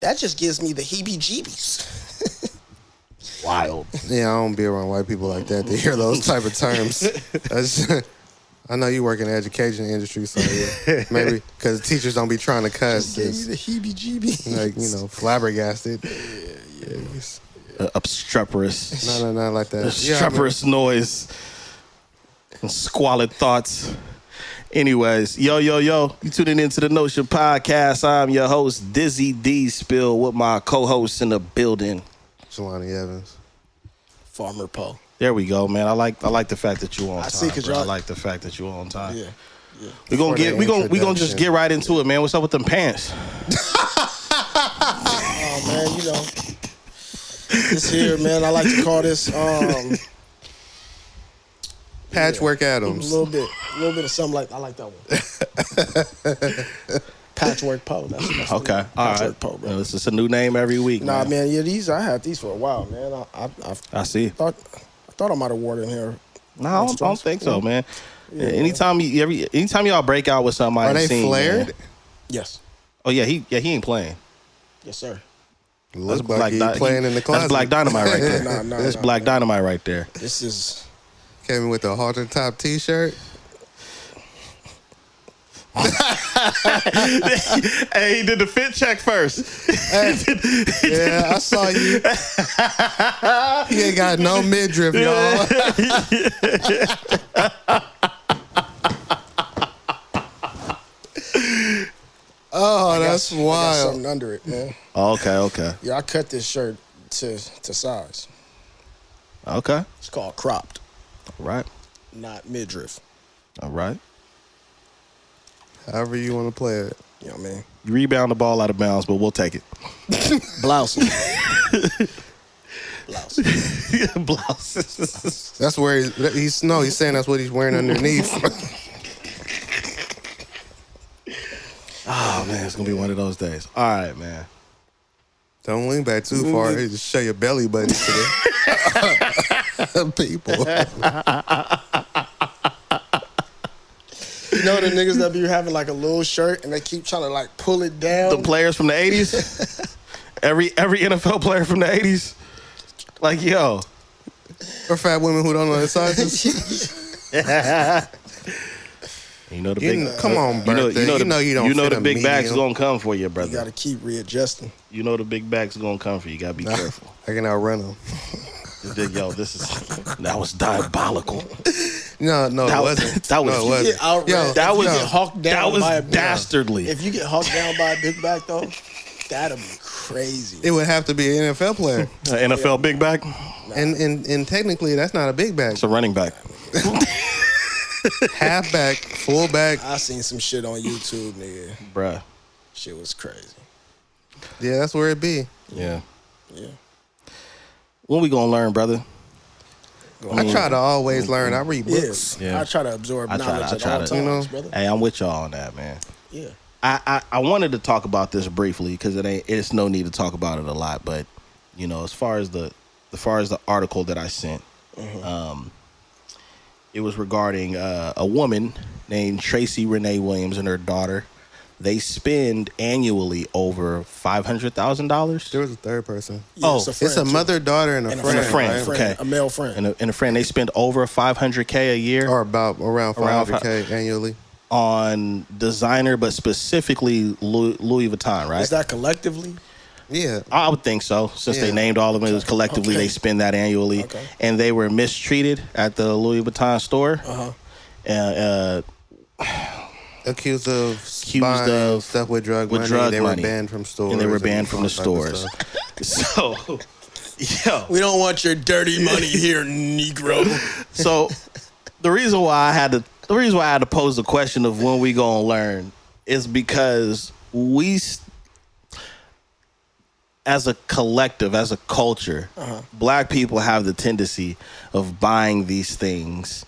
That just gives me the heebie-jeebies. Wild. Yeah, I don't be around white people like that to hear those type of terms. I know you work in the education industry, so yeah, maybe because teachers don't be trying to cuss. Just gave me the heebie-jeebies. Like, flabbergasted. Yeah. Obstreperous. No, not like that. Obstreperous noise. And squalid thoughts. Anyways, yo, you tuning into the Notion Podcast. I'm your host, Dizzy D Spill, with my co-hosts in the building. Jelani Evans. Farmer Poe. There we go, man. I like the fact that you on time. I see, cause bro. y'all. I like the fact that you on time. Yeah. We gonna just get right into it, man. What's up with them pants? Oh man, this here, man. I like to call this Patchwork Adams. a little bit of something like I like that one. Patchwork Poe. That's Okay, all right. Patchwork Poe, bro. Well, this is a new name every week. Nah, man. yeah, I had these for a while, man. I see. I thought I might have worn it in here. No, I don't think so, man. Yeah, anytime y'all break out with something, Are they flared? Man. Yes. Oh yeah, he ain't playing. Yes, sir. Looks like he playing in the closet. That's Black Dynamite right there. That's Black Dynamite right there. This is. Came in with a halter top T-shirt. Hey, he did the fit check first. Yeah, I saw you. He ain't got no midriff, y'all. Oh, that's wild. I got something under it, man. Okay. Yeah, I cut this shirt to size. Okay. It's called cropped, All right. not midriff. All right. However you want to play it. You know what I mean? You rebound the ball out of bounds, but we'll take it. Blouses. Blouses. That's where he's saying that's what he's wearing underneath. Oh man, it's gonna be one of those days. All right, man. Don't lean back too far. Just show your belly button to the people. You know the niggas that be having like a little shirt and they keep trying to like pull it down? The players from the 80s? Every NFL player from the 80s? Like, yo. Or fat women who don't know the sizes. You know the big. Come on, Bertha. You know the big bag's gonna come for you, brother. You gotta keep readjusting. You know the big bag's gonna come for you. You gotta be careful. I can outrun them. Yo, that was diabolical. No, it wasn't. That was. No, it wasn't. That was hawked down. That was dastardly. If you get hawked down by a big bag, though, that'd be crazy. It would have to be an NFL player. An NFL big bag. And technically, that's not a big bag. It's a running back. Halfback, fullback. I seen some shit on YouTube, nigga. Bruh. Shit was crazy. Yeah, that's where it be. Yeah. When we gonna learn, brother? I try to always learn. I read books. Yeah. I try to absorb knowledge at all times, brother. Hey, I'm with y'all on that, man. Yeah. I wanted to talk about this briefly because it's no need to talk about it a lot, but as far as the article that I sent, it was regarding a woman named Tracy Renee Williams and her daughter. They spend annually over $500,000. There was a third person. Yeah, it's a mother, daughter, and a friend. Right? Okay. A male friend. And a friend. They spend over $500K a year. Or about around $500K annually. On designer, but specifically Louis Vuitton, right? Is that collectively? Yeah. I would think so. Since they named all of them, it was collectively they spend that annually. Okay. And they were mistreated at the Louis Vuitton store. Accused of stuff with drug money. They were banned from stores. And they were banned from the stores. So, we don't want your dirty money here, Negro. So, the reason why I had to pose the question of when we gonna learn is because we, as a collective, as a culture, black people have the tendency of buying these things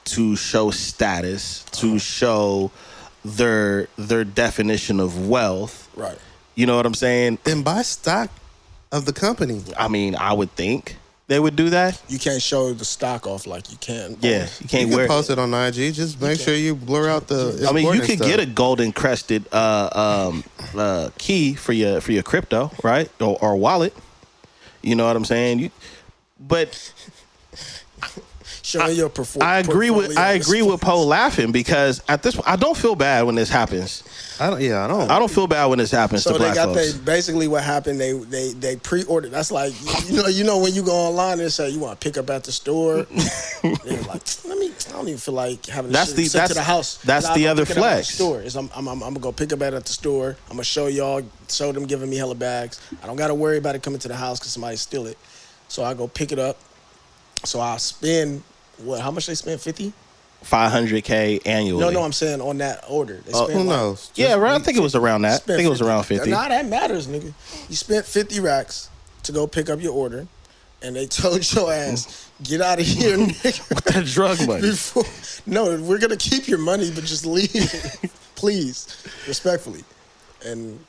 to show status, to show their definition of wealth. Right. You know what I'm saying? Then buy stock of the company. I mean, I would think. They would do that? You can't show the stock off like you can. Yeah, you can't You wear can post it on IG. Just make sure you blur out the. I mean, you important could stuff. get a golden crested key for your crypto, right? Or wallet. You know what I'm saying? But Showing your I agree with Poe laughing because at this point, I don't feel bad when this happens. I don't. I don't feel bad when this happens So to black folks. basically what happened. They pre-ordered. That's like you know when you go online and say you want to pick up at the store. They're like, I don't even feel like having to sent to the house. That's the other flex. Store is I'm gonna go pick up at the store. I'm gonna show them giving me hella bags. I don't gotta worry about it coming to the house because somebody steal it. So I go pick it up. So I spend how much they spend? 50? 500K annually. No, I'm saying on that order. They spend Who knows? Yeah, right. I think it was around that. I think it was around 50. Nah, that matters, nigga. You spent 50 racks to go pick up your order, and they told your ass, get out of here, nigga. With that drug money. No, we're going to keep your money, but just leave it. Please, respectfully. And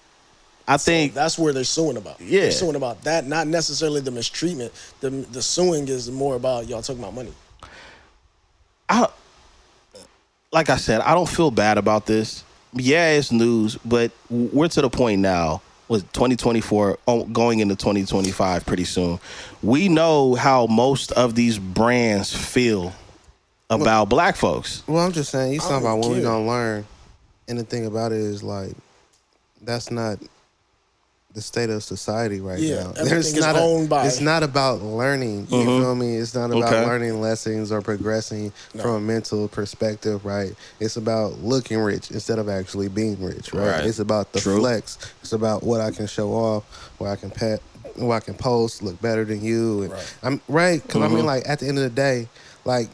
I think that's where they're suing about. Yeah. They're suing about that, not necessarily the mistreatment. The suing is more about y'all talking about money. Like I said, I don't feel bad about this. Yeah, it's news, but we're to the point now with 2024 going into 2025 pretty soon. We know how most of these brands feel about black folks. Well, I'm just saying, you talking about when care. we gonna learn, and the thing about it is like, that's not the state of society right now. Everything is owned by. It's not about learning. You feel me? It's not about learning lessons or progressing from a mental perspective, right? It's about looking rich instead of actually being rich, right? It's about the flex. It's about what I can show off, what I can post, look better than you. And I'm right because I mean, like at the end of the day, like.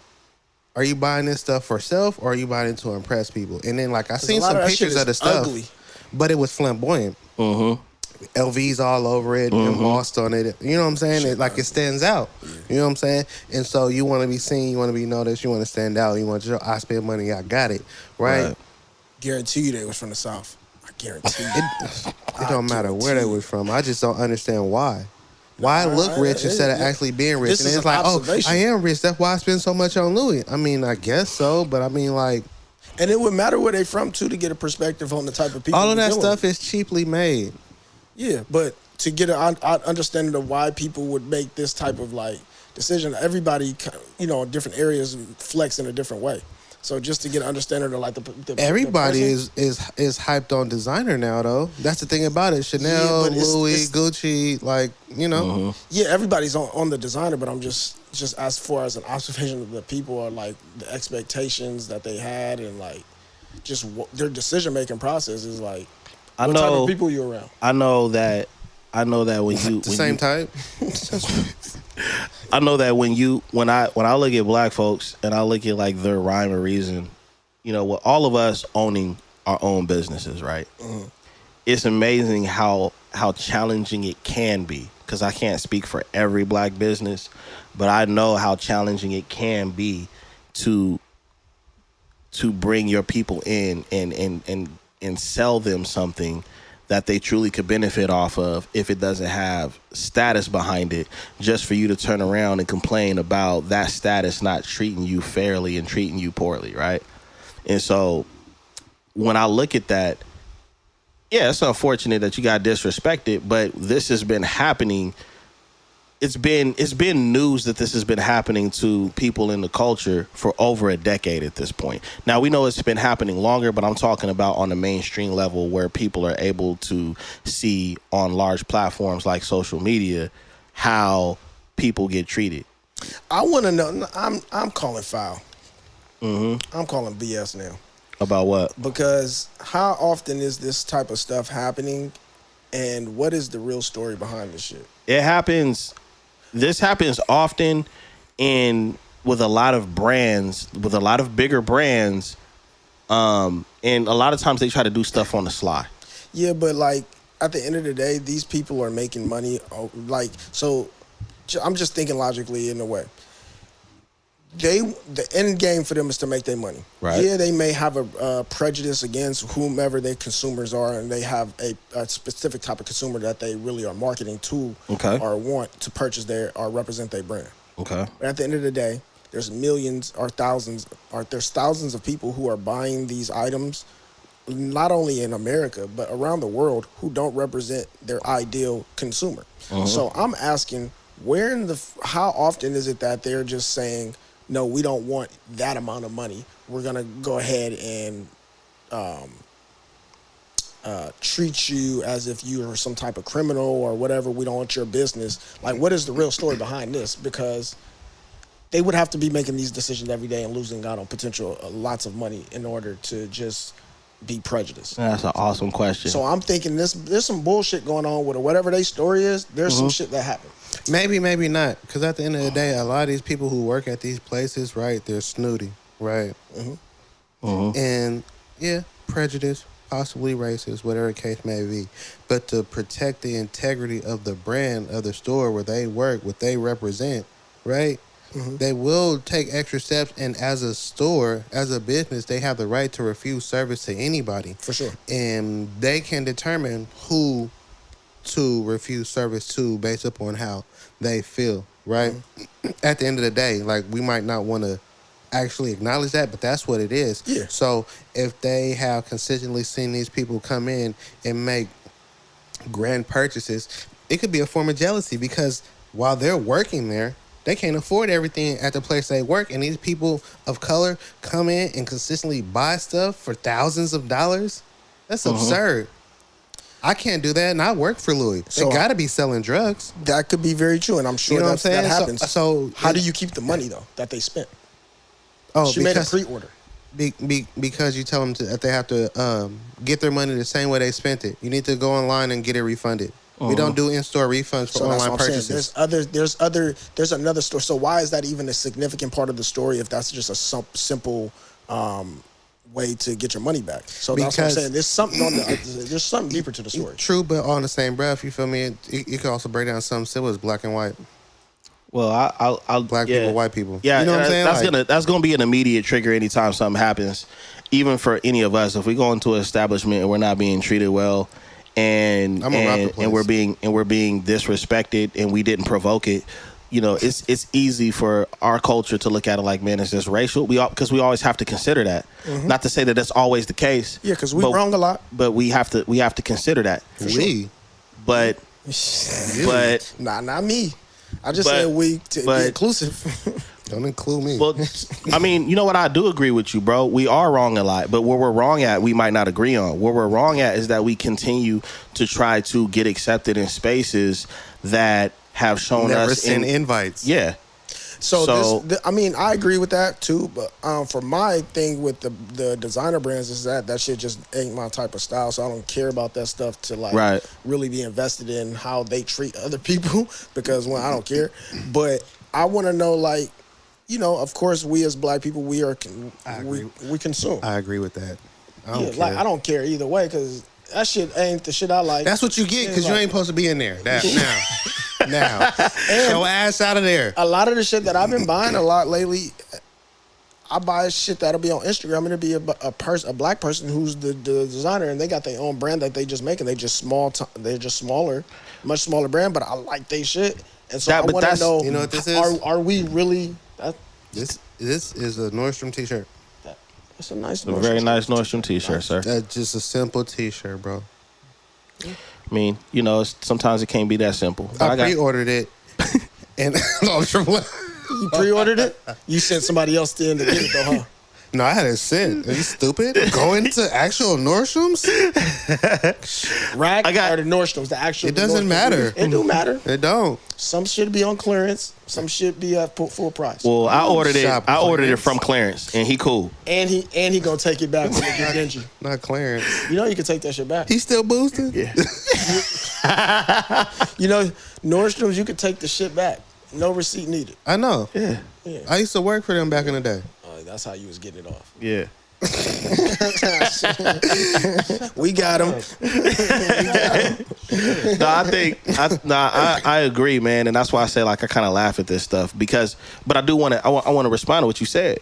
Are you buying this stuff for self or are you buying it to impress people? And then, like, I seen some pictures of the stuff, but it was flamboyant. LV's all over it, embossed on it. You know what I'm saying? It stands out. You know what I'm saying? And so you want to be seen, you want to be noticed, you want to stand out, you want to show, I spend money, I got it, right? Guarantee you they was from the South. I guarantee you. It don't matter where they was from. I just don't understand why. Why look rich instead of actually being rich? And it's like, I am rich. That's why I spend so much on Louis. I mean, I guess so, but I mean, like... And it would matter where they from, too, to get a perspective on the type of people. All of that stuff is cheaply made. Yeah, but to get an understanding of why people would make this type of, like, decision, everybody, in different areas flex in a different way. So just to get an understanding of like the everybody is hyped on designer now though. That's the thing about it. Chanel, Louis, Gucci, like Yeah, everybody's on the designer, but I'm just as far as an observation of the people are like the expectations that they had and like just their decision making process is like. What type of people you around? I know that when you the same type. I know that when I look at black folks and I look at like their rhyme or reason, with all of us owning our own businesses, right? It's amazing how challenging it can be. Because I can't speak for every black business, but I know how challenging it can be to bring your people in and sell them something that they truly could benefit off of if it doesn't have status behind it, just for you to turn around and complain about that status not treating you fairly and treating you poorly, right? And so when I look at that, yeah, it's unfortunate that you got disrespected, but this has been happening. It's been news that this has been happening to people in the culture for over a decade at this point. Now, we know it's been happening longer, but I'm talking about on the mainstream level where people are able to see on large platforms like social media how people get treated. I want to know. I'm calling foul. I'm calling BS now. About what? Because how often is this type of stuff happening, and what is the real story behind this shit? It happens. This happens often with a lot of brands, with a lot of bigger brands, and a lot of times they try to do stuff on the sly. Yeah, but like at the end of the day, these people are making money. Like, so I'm just thinking logically in a way. the end game for them is to make their money. Right. Yeah, they may have a prejudice against whomever their consumers are, and they have a specific type of consumer that they really are marketing to, or want to purchase or represent their brand. Okay. But at the end of the day, there's millions or thousands, there's thousands of people who are buying these items, not only in America but around the world, who don't represent their ideal consumer. So I'm asking, how often is it that they're just saying, no, we don't want that amount of money. We're gonna go ahead and treat you as if you are some type of criminal or whatever. We don't want your business. Like, what is the real story behind this? Because they would have to be making these decisions every day and losing out on potential lots of money in order to just be prejudiced. That's an awesome question. So I'm thinking there's some bullshit going on with it. Whatever their story is, there's some shit that happened. Maybe not. Because at the end of the day, a lot of these people who work at these places, right, they're snooty, right? And, yeah, prejudice, possibly racist, whatever the case may be. But to protect the integrity of the brand of the store where they work, what they represent, right? They will take extra steps, and as a store, as a business, they have the right to refuse service to anybody. For sure. And they can determine who to refuse service to based upon how they feel, right? At the end of the day, like, we might not want to actually acknowledge that, but that's what it is. Yeah. So if they have consistently seen these people come in and make grand purchases, it could be a form of jealousy, because while they're working there, they can't afford everything at the place they work, and these people of color come in and consistently buy stuff for thousands of dollars. That's absurd. I can't do that, and I work for Louis. They got to be selling drugs. That could be very true, and I'm sure that happens. So how do you keep the money, though, that they spent? Oh, she made a pre-order. Because you tell them that they have to get their money the same way they spent it. You need to go online and get it refunded. We don't do in-store refunds for online purchases. There's another store. So why is that even a significant part of the story if that's just a simple way to get your money back? So that's what I'm saying. There's something deeper to the story. True, but on the same breath, you feel me? You could also break down some still as black and white. Well, I'll black people, white people. Yeah, you know what I'm saying? That's gonna be an immediate trigger anytime something happens. Even for any of us, if we go into an establishment and we're not being treated well, and we're being disrespected, and we didn't provoke it, you know, it's easy for our culture to look at it like, man, it's just racial. Because we always have to consider that. Not to say that that's always the case. Yeah, because we wrong a lot. But we have to consider that. But not me. I just said we to be inclusive. Don't include me. Well, I mean, you know what? I do agree with you, bro. We are wrong a lot, but where we're wrong at, we might not agree on. Where we're wrong at is that we continue to try to get accepted in spaces that have shown Never us send invites. Yeah. So I mean, I agree with that too. But for my thing with the designer brands is that shit just ain't my type of style. So I don't care about that stuff to really be invested in how they treat other people, because I don't care. But I want to know, like, you know, of course, we as black people, we consume. I agree with that. I don't care either way, because that shit ain't the shit I like. That's what you get, because you ain't supposed to be in there. Now, your ass out of there. A lot of the shit that I've been buying a lot lately, I buy shit that'll be on Instagram, and it'll be a black person who's the designer, and they got their own brand that they just make, and they're just smaller, much smaller brand, but I like they shit, and so I want to know, you know what this is? Are we really? This is a Nordstrom t-shirt. It's a nice, very nice Nordstrom t-shirt, sir. That's just a simple t-shirt, bro. I mean, you know, sometimes it can't be that simple. I pre-ordered it, and you pre-ordered it? You sent somebody else in to get it, though, huh? No, I had it sent. Are you stupid? Going to actual Nordstroms? Rack or the Nordstroms, the actual. It doesn't matter. It do matter. It don't. Some should be on clearance. Some should be at full price. Well, I ordered it from clearance, and he cool. And he gonna take it back when it get dingy. Not clearance. You know you can take that shit back. He's still boosting? Yeah. You know, Nordstroms, you can take the shit back. No receipt needed. I know. Yeah. I used to work for them back in the day. That's how you was getting it off. Yeah. We got him. No, I agree, man, and that's why I say like I kind of laugh at this stuff but I do want to respond to what you said.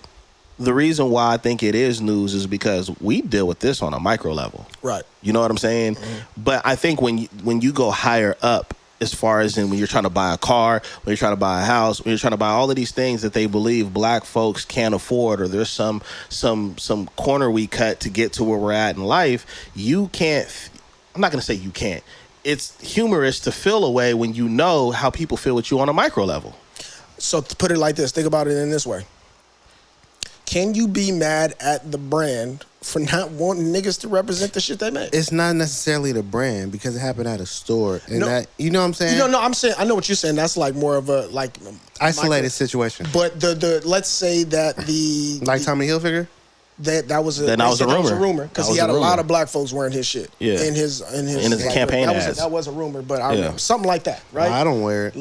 The reason why I think it is news is because we deal with this on a micro level, right? You know what I'm saying? Mm-hmm. But I think when you go higher up, as far as when you're trying to buy a car, when you're trying to buy a house, when you're trying to buy all of these things that they believe black folks can't afford, or there's some corner we cut to get to where we're at in life, you can't. I'm not going to say you can't. It's humorous to feel a way when you know how people feel with you on a micro level. So to put it like this, think about it in this way. Can you be mad at the brand for not wanting niggas to represent the shit they make? It's not necessarily the brand because it happened at a store. And that, you know what I'm saying? No, I'm saying, I know what you're saying. That's like more of a isolated situation. But the let's say that like Tommy Hilfiger? That was a rumor. That was a rumor because he had a lot of black folks wearing his shit. Yeah. In his like, campaign ads. That was a rumor, but I remember something like that, right? Well, I don't wear it.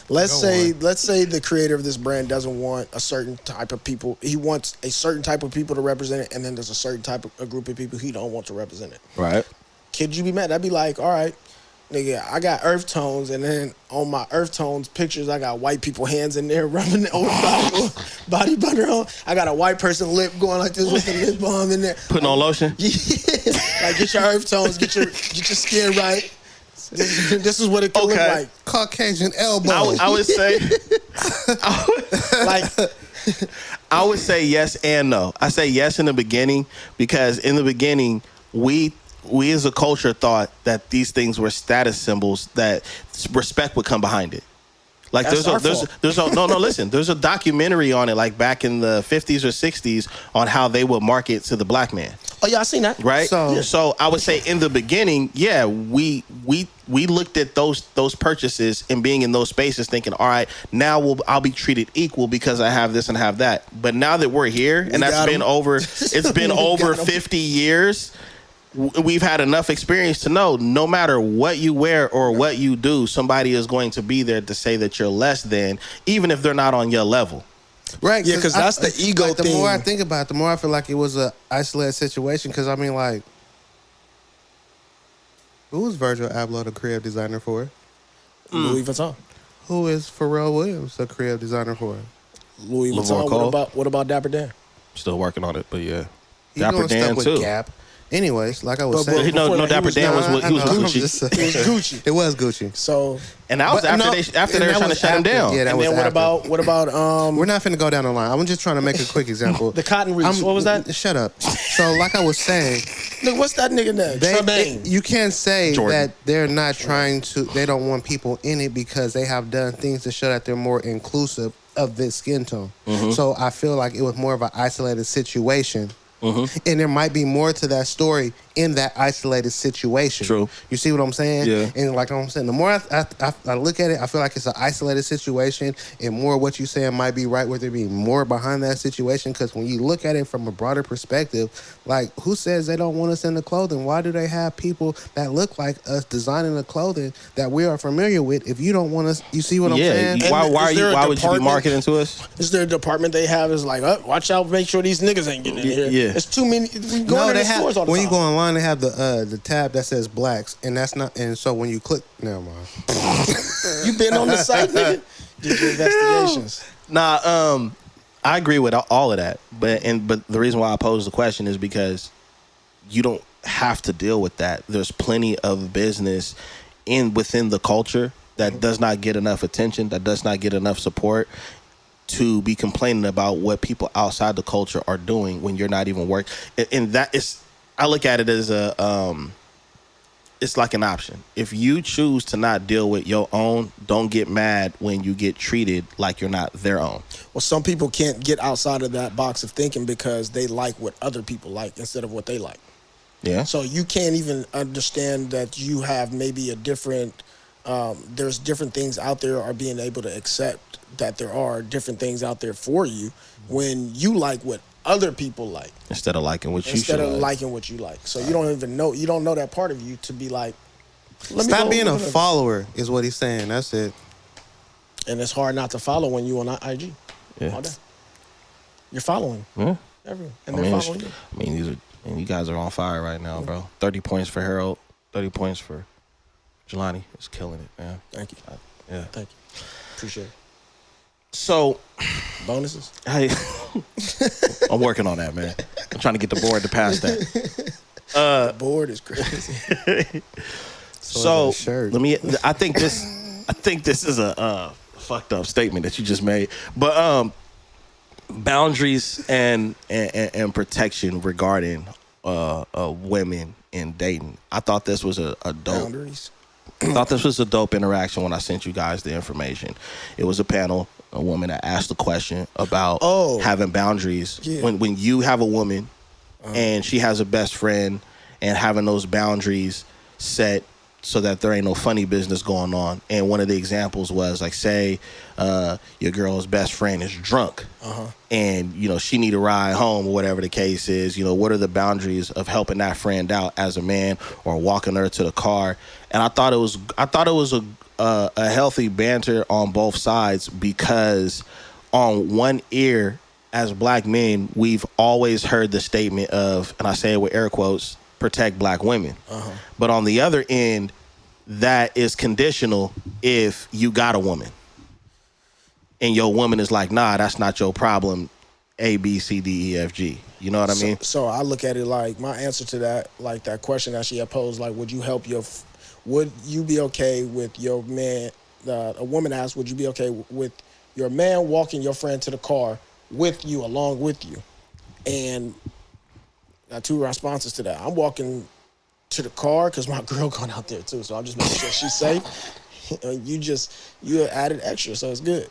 Let's say the creator of this brand doesn't want a certain type of people. He wants a certain type of people to represent it, and then there's a certain type of a group of people he don't want to represent it. Right. Could you be mad? I'd be like, all right, nigga, I got earth tones, and then on my earth tones pictures, I got white people hands in there rubbing the old body butter on. I got a white person lip going like this with the lip balm in there. Putting on lotion? Yeah. Like, get your earth tones, get your skin right. This is what it could look like. Caucasian elbow. I would say, I would say yes and no. I say yes in the beginning because in the beginning we as a culture thought that these things were status symbols that respect would come behind it. Like there's a documentary on it like back in the 50s or 60s on how they would market to the black man. Oh yeah, I seen that. Right? So I would say in the beginning, yeah, we looked at those purchases and being in those spaces thinking, all right, now I'll be treated equal because I have this and have that. But now that we're here and that's been over it's been over 50 years, we've had enough experience to know no matter what you wear or what you do, somebody is going to be there to say that you're less than, even if they're not on your level. Right. Yeah, because that's the ego like, thing. The more I think about it, the more I feel like it was an isolated situation. Because, I mean, like, who was Virgil Abloh the creative designer for? Louis Vuitton. Who is Pharrell Williams the creative designer for? Louis Vuitton. What about Dapper Dan? Still working on it, but yeah. He Dapper Dan, too. With Gap. Anyways, like I was saying, no, Dapper Dan was Gucci. It was Gucci. It was Gucci. So, and that was after they were trying to shut him down. Yeah, that was what about? We're not finna go down the line. I'm just trying to make a quick example. The Cotton Reefs. What was that? Shut up. So, like I was saying, look, what's that nigga name? You can't say Jordan. that they're not trying to. They don't want people in it because they have done things to show that they're more inclusive of this skin tone. Mm-hmm. So I feel like it was more of an isolated situation. Mm-hmm. And there might be more to that story in that isolated situation. True. You see what I'm saying? Yeah. And like I'm saying, the more I look at it, I feel like it's an isolated situation, and more what you're saying might be right, where there be more behind that situation. Because when you look at it from a broader perspective, like, who says they don't want us in the clothing? Why do they have people that look like us designing the clothing that we are familiar with? If you don't want us, you see what I'm saying? Why would you be marketing to us? Is there a department they have is like, oh, watch out, make sure these niggas ain't getting in here. Yeah. It's too many. We go to the stores all the time. When you go online, they have the tab that says blacks, and that's not. And so when you click, never mind. You been on the site, nigga? Did your investigations? Nah, I agree with all of that, but the reason why I pose the question is because you don't have to deal with that. There's plenty of business within the culture that does not get enough attention, that does not get enough support, to be complaining about what people outside the culture are doing when you're not even working. And that is, I look at it as it's like an option. If you choose to not deal with your own, don't get mad when you get treated like you're not their own. Well, some people can't get outside of that box of thinking because they like what other people like instead of what they like. Yeah. So you can't even understand that you have maybe a different, there's different things out there, or being able to accept that there are different things out there for you when you like what other people like. Instead of liking what you Instead of liking what you like. So you don't even know, you don't know that part of you to be like, stop being a follower is what he's saying. That's it. And it's hard not to follow when you on IG. Yeah. All day. You're following. Yeah. Everyone. And they're following you. I mean, you guys are on fire right now, bro. 30 points for Harold. 30 points for Jelani. Is killing it, man. Thank you. Yeah. Thank you. Appreciate it. So, bonuses? Hey, I'm working on that, man. I'm trying to get the board to pass that. The board is crazy. So let me. I think this is a fucked up statement that you just made, but boundaries and protection regarding women in dating. I thought this was a dope. Boundaries. I thought this was a dope interaction when I sent you guys the information. It was a panel, a woman that asked a question about having boundaries. Yeah. When you have a woman and she has a best friend, and having those boundaries set so that there ain't no funny business going on. And one of the examples was like, say your girl's best friend is drunk and, you know, she need a ride home or whatever the case is. You know, what are the boundaries of helping that friend out as a man or walking her to the car? And I thought it was a healthy banter on both sides, because on one ear, as black men, we've always heard the statement of, and I say it with air quotes, protect black women. But on the other end, that is conditional if you got a woman and your woman is like, nah, that's not your problem, A, B, C, D, E, F, G. You know what I mean? So I look at it like, my answer to that, like that question that she had posed, like, would you be okay with your man, a woman asked, would you be okay with your man walking your friend to the car with you, along with you? And got two responses to that. I'm walking to the car because my girl going out there too, so I'm just making sure she's safe. You added extra, so it's good.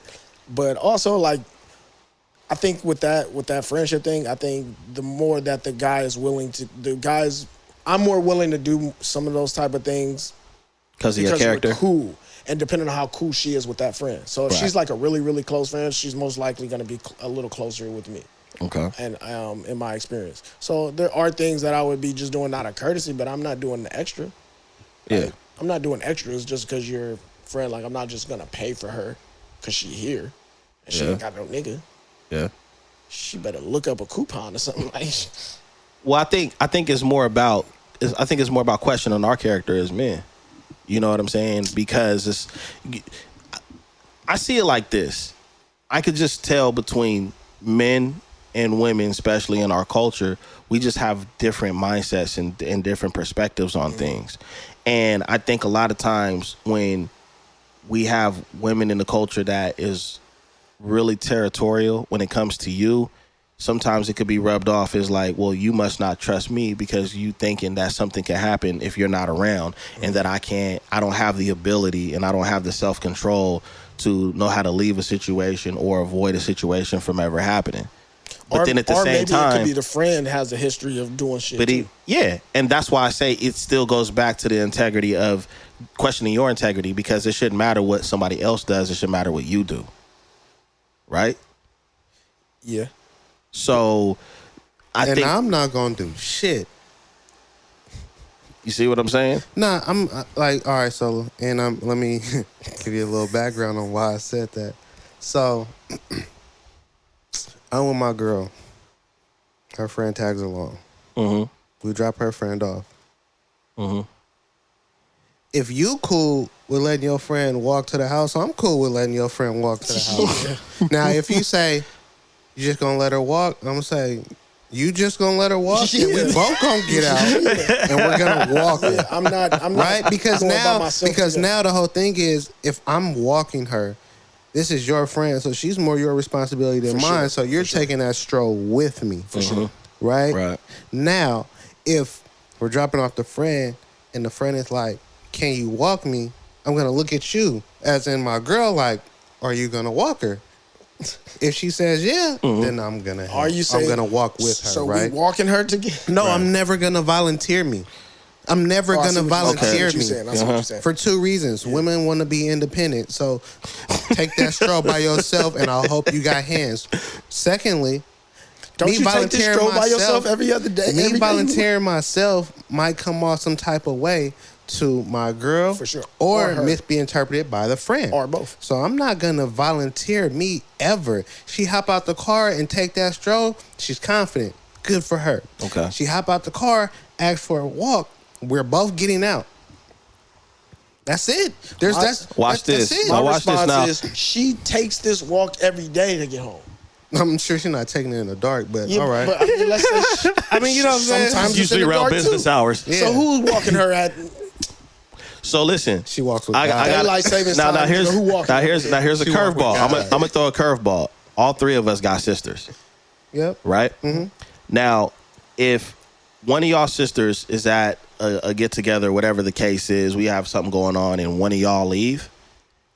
But also, like, I think with that friendship thing, I think the more that the guy is willing to, I'm more willing to do some of those type of things because of your character. We're cool, and depending on how cool she is with that friend. So if she's like a really, really close friend, she's most likely going to be a little closer with me. Okay. And in my experience. So there are things that I would be just doing out of courtesy, but I'm not doing the extra. Yeah. Like, I'm not doing extras just because you're a friend. Like, I'm not just going to pay for her because she here and she ain't got no nigga. Yeah. She better look up a coupon or something like. Well, I think it's more about questioning our character as men. You know what I'm saying? Because I see it like this. I could just tell between men and women, especially in our culture, we just have different mindsets and different perspectives on things. And I think a lot of times when we have women in the culture that is really territorial when it comes to you, sometimes it could be rubbed off as like, well, you must not trust me because you thinking that something can happen if you're not around, and that I don't have the ability and I don't have the self-control to know how to leave a situation or avoid a situation from ever happening. But then at the same time, it could be the friend has a history of doing shit. But and that's why I say it still goes back to the integrity of questioning your integrity, because it shouldn't matter what somebody else does; it should matter what you do, right? Yeah. So, I think I'm not gonna do shit. You see what I'm saying? Nah, I'm like, all right. So, and let me give you a little background on why I said that. So, I'm with my girl. Her friend tags along. Mm-hmm. We drop her friend off. Mm-hmm. If you cool with letting your friend walk to the house, I'm cool with letting your friend walk to the house. Now, if you say you just gonna let her walk, I'm gonna say you just gonna let her walk, and we both gonna get out, and we're gonna walk her. I'm not right, because now the whole thing is, if I'm walking her, this is your friend, so she's more your responsibility than mine. Sure. So you're taking that stroll with me, for sure, right? Right. Now, if we're dropping off the friend, and the friend is like, "Can you walk me?" I'm gonna look at you, as in my girl, like, "Are you gonna walk her?" If she says yeah, then I'm gonna walk with her. So right? we walking her together? No, right. I'm never gonna volunteer me. I'm never gonna volunteer me for two reasons. Yeah. Women want to be independent, so take that stroll by yourself, and I hope you got hands. Secondly, don't you take this stroll by yourself every other day? Me volunteering myself might come off some type of way, to my girl, for sure, or be interpreted by the friend, or both. So I'm not gonna volunteer me ever. She hop out the car and take that stroll. She's confident. Good for her. Okay. She hop out the car, ask for a walk. We're both getting out. That's it. Watch this. That's it. My watch response this now. is she takes this walk every day to get home. I'm sure she's not taking it in the dark, but all right. But let's say I mean, you know what I'm saying? sometimes It's usually around business hours. Yeah. So who's walking her at? So listen, She walks with I God. got Daylight savings time. now here's Who walking? here's a She walk with curveball. God. I'm gonna throw a curveball. All three of us got sisters, Yep. right? Mm-hmm. Now, if one of y'all sisters is at a get together, whatever the case is, we have something going on, and one of y'all leave,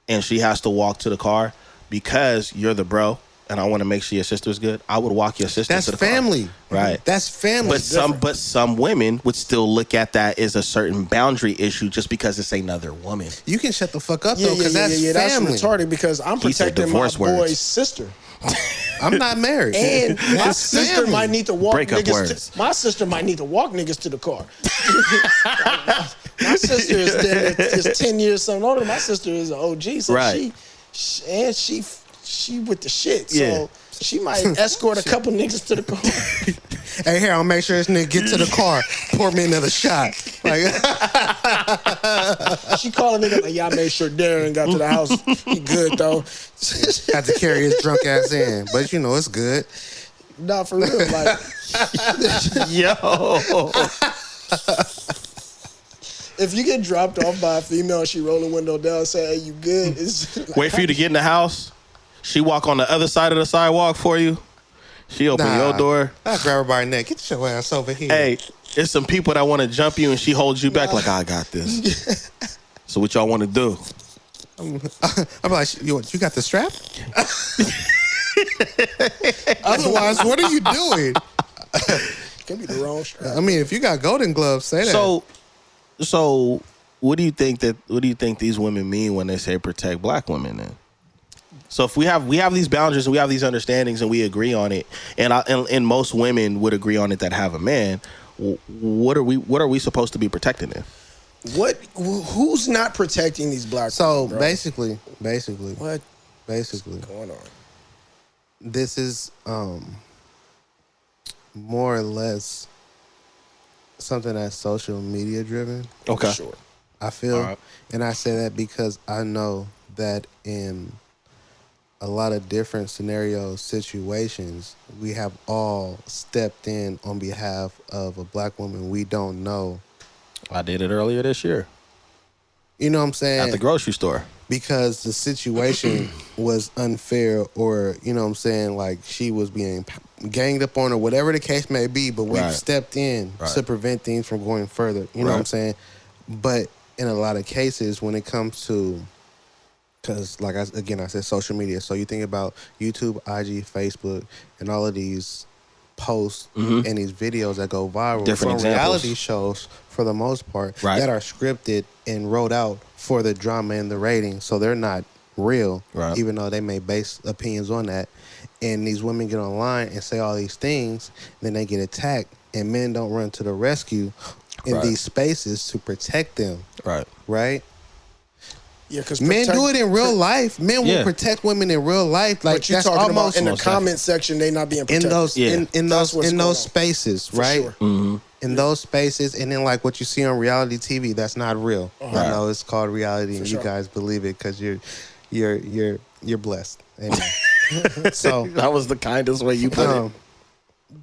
and she has to walk to the car because you're the bro, and I want to make sure your sister's good. I would walk your sister That's to the family. car. Right? That's family. But some women would still look at that as a certain boundary issue just because it's another woman. You can shut the fuck up though, because that's family. That's retarded because I'm He said protecting my divorce words. boy's sister. I'm not married. And my That's sister family. might need to walk Break up niggas. words. My sister might need to walk niggas to the car. My sister is 10 years something older. My sister is an OG, so Right. she with the shit. So Yeah. she might escort a couple niggas to the car. Hey, here, I'll make sure this nigga get to the car. Pour me another shot. Like, She called a nigga like, "Yeah, I made sure Darren got to the house. He good though." had to carry his drunk ass in, but you know it's good. Nah, for real. Like, Yo. if you get dropped off by a female and she roll the window down and say, "Hey, you good?" It's like, Wait for you to get in the house. She walk on the other side of the sidewalk for you. She open your door. I grab her by her neck. Get your ass over here. Hey, there's some people that want to jump you and she holds you back like, I got this. So what y'all want to do? I'm like, you got the strap? Otherwise, what are you doing? Could be the wrong strap. I mean, if you got golden gloves, say that. So what do you think these women mean when they say protect black women then? So if we have these boundaries and we have these understandings and we agree on it, and most women would agree on it that have a man, what are we supposed to be protecting then? Who's not protecting these black So women, bro? basically, What's going on? this is more or less something that's social media driven. Okay. For sure. I feel, All right. and I say that because I know that in a lot of different scenarios, situations, we have all stepped in on behalf of a black woman we don't know. I did it earlier this year You know what I'm saying? at the grocery store. Because the situation was unfair, or, you know what I'm saying, like she was being ganged up on, or whatever the case may be, but we've Right. stepped in Right. to prevent things from going further. You know what I'm Right. saying? But in a lot of cases, when it comes to, because like I said social media. So you think about YouTube, IG, Facebook, and all of these posts and these videos that go viral Different from examples. reality shows for the most part Right. that are scripted and wrote out for the drama and the rating. So they're not real, Right. even though they may base opinions on that. And these women get online and say all these things, then they get attacked, and men don't run to the rescue in Right. these spaces to protect them, Right. right? Yeah, because Men do it in real life. Men Yeah. will protect women in real life. Like But you that's talking about almost in the Most comment section, they not being in protected. those Yeah. in That's those what's in going those on. spaces, For right? sure. In those spaces, and then like what you see on reality TV, that's not real. I know it's called reality, and sure. you guys believe it because you're blessed. Amen. So That was the kindest way you put it.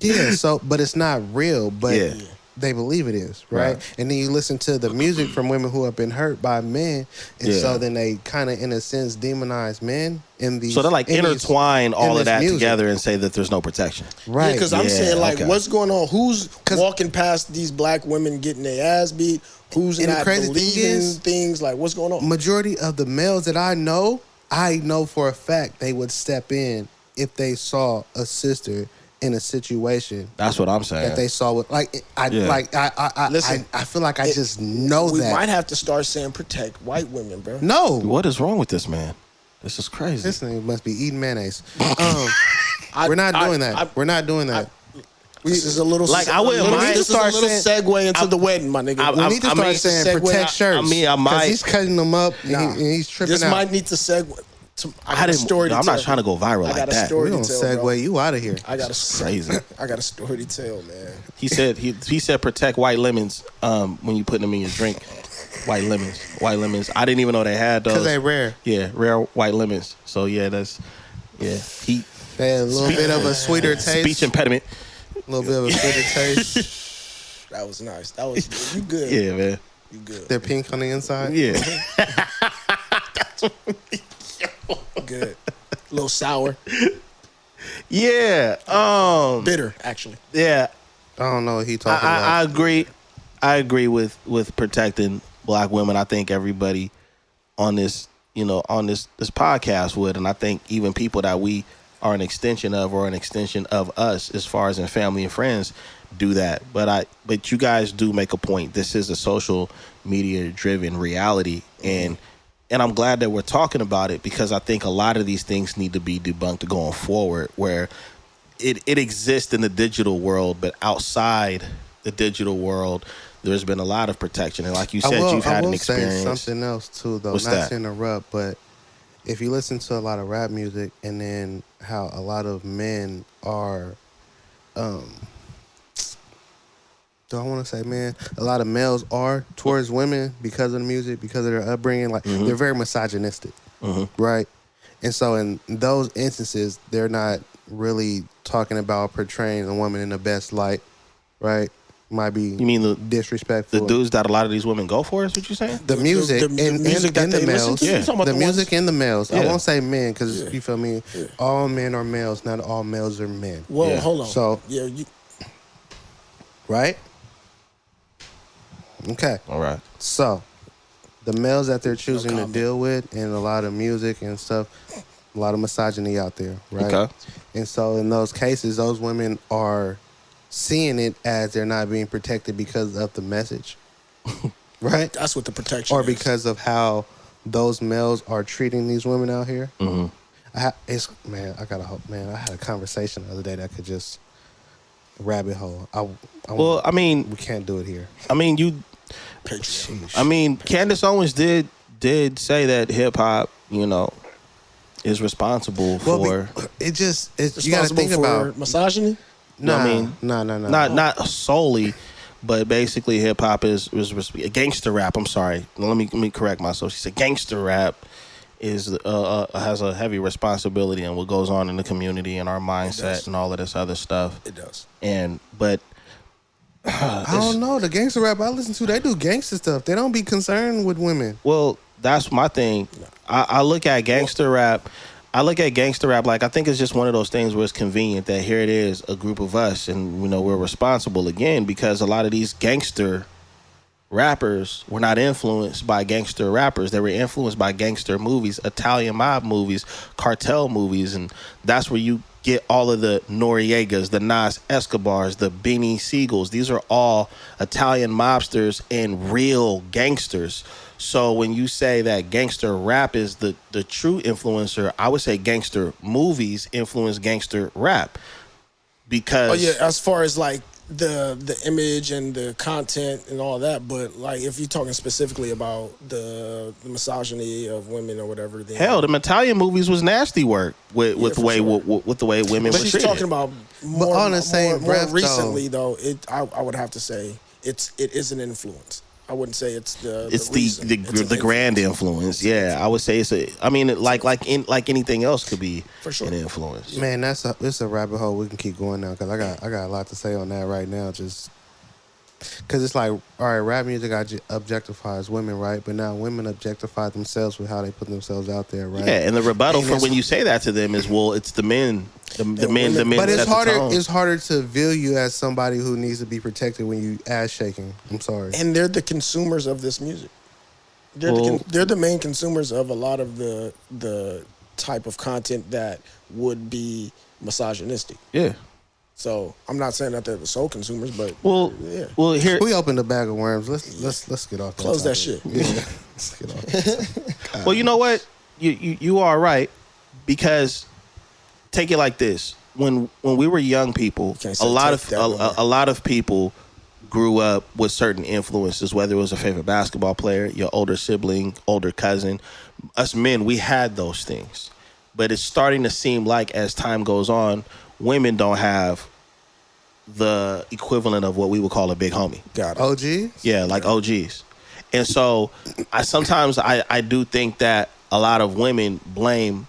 yeah, so but it's not real, but Yeah. they believe it is, right? Right. And then you listen to the music from women who have been hurt by men, and Yeah. so then they kind of, in a sense, demonize men in these. So they like in these- intertwine in all of this that music. together and say that there's no protection. right? Because I'm Yeah, saying, like, okay. what's going on? Who's walking past these black women getting their ass beat? Who's And the not crazy thing believing is- things? Like, what's going on? Majority of the males that I know for a fact they would step in if they saw a sister in a situation That's what I'm saying. that they saw with Yeah. Listen, I feel like I just know we that. might have to start saying protect white women, bro. No, What is wrong with this man? This is crazy. this thing must be eating mayonnaise. We're not doing that. We're not doing that. This is a little I wouldn't mind. This is a little segue into the wedding, my nigga. We need to start saying protect shirts. I might. He's cutting them up and he's tripping out. This might need to segue. I got a story to tell. I'm not trying to go viral like that. I got a story to tell, segue you out of here. Crazy. I got a story to tell, man. He said protect white lemons when you put them in your drink. White lemons. I didn't even know they had those. Because they rare. Yeah, rare white lemons. So yeah, he. They had a little bit of a sweeter taste. Speech impediment. A little bit of a sweeter taste. That was nice. That was you good. Yeah, man. You good. They're pink on the inside. Yeah. Good. A little sour. Yeah. Bitter, actually. Yeah. I don't know what he talking about. I agree. I agree with protecting black women. I think everybody on this, on this podcast would, and I think even people that we are an extension of or an extension of us as far as in family and friends do that. But you guys do make a point. This is a social media driven reality, and I'm glad that we're talking about it, because I think a lot of these things need to be debunked going forward, where it exists in the digital world, but outside the digital world, there's been a lot of protection. And like you said, you've had an experience. Say something else too, though. What's Not that? to interrupt, but if you listen to a lot of rap music, and then how a lot of men are, do I want to say man? A lot of males are towards women because of the music, because of their upbringing. Like they're very misogynistic, right? And so in those instances, they're not really talking about portraying a woman in the best light, right? Might be You mean disrespectful. the dudes that a lot of these women go for, is what you're saying? The music the music that and the they listen males. to? Yeah. You talking about The ones- music and the males. I Yeah. won't say men because Yeah. you feel me. Yeah. All men are males. Not all males are men. Well, Yeah. hold on. So- yeah, you Right? Okay. All right. So the males that they're choosing to comment. deal with, and a lot of music and stuff, a lot of misogyny out there, right? Okay. And so in those cases, those women are seeing it as they're not being protected because of the message, right? that's what the protection Or is. because of how those males are treating these women out here. Mm-hmm. I had a conversation the other day that could just rabbit hole. Well, I mean, we can't do it here. Patreon. Candace Owens did say that hip hop, is responsible for. You got to Responsible think for about. misogyny. No. Not solely, but basically hip hop is gangster rap. I'm sorry, let me correct myself. She said gangster rap is has a heavy responsibility in what goes on in the community and our mindset and all of this other stuff. It does. But I don't know. The gangster rap I listen to, they do gangster stuff. They don't be concerned with women. Well, that's my thing. I look at gangster rap. Like, I think it's just one of those things where it's convenient that here it is, a group of us, and we're responsible again, because a lot of these gangster rappers were not influenced by gangster rappers. They were influenced by gangster movies, Italian mob movies, cartel movies, and that's where you get all of the Noriegas, the Nas Escobars, the Beanie Siegels. These are all Italian mobsters and real gangsters. So when you say that gangster rap is the true influencer, I would say gangster movies influence gangster rap. Because Oh yeah, as far as like the image and the content and all that, but like if you're talking specifically about the misogyny of women or whatever, then hell, the Italian movies was nasty work with the way sure. with the way women But were she's treated. talking about more, on the same more breath, recently though. I would have to say it is an influence. I wouldn't say it's the reason. It's the an grand influence. Yeah, I would say it's like anything else could be For sure. an influence. Man, it's a rabbit hole. We can keep going now because I got a lot to say on that right now. Just because it's like, all right, rap music objectifies women, right? But now women objectify themselves with how they put themselves out there, right? Yeah, and the rebuttal And for it's- when you say that to them is, well, it's the men, the men. But it's set the harder. tone. It's harder to view you as somebody who needs to be protected when you ass shaking. I'm sorry. And they're the consumers of this music. They're the main consumers of a lot of the type of content that would be misogynistic. Yeah. So I'm not saying that they're the sole consumers, but Well, yeah. well, here. we opened a bag of worms. Let's get off. Close that topic. shit. Yeah, let's get off. Well, you know what? You are right, because take it like this. when we were young people, a lot of people grew up with certain influences, whether it was a favorite basketball player, your older sibling, older cousin. Us men, we had those things. But it's starting to seem like as time goes on, women don't have the equivalent of what we would call a big homie. Got it. OGs? Yeah, like OGs. And so I do think that a lot of women blame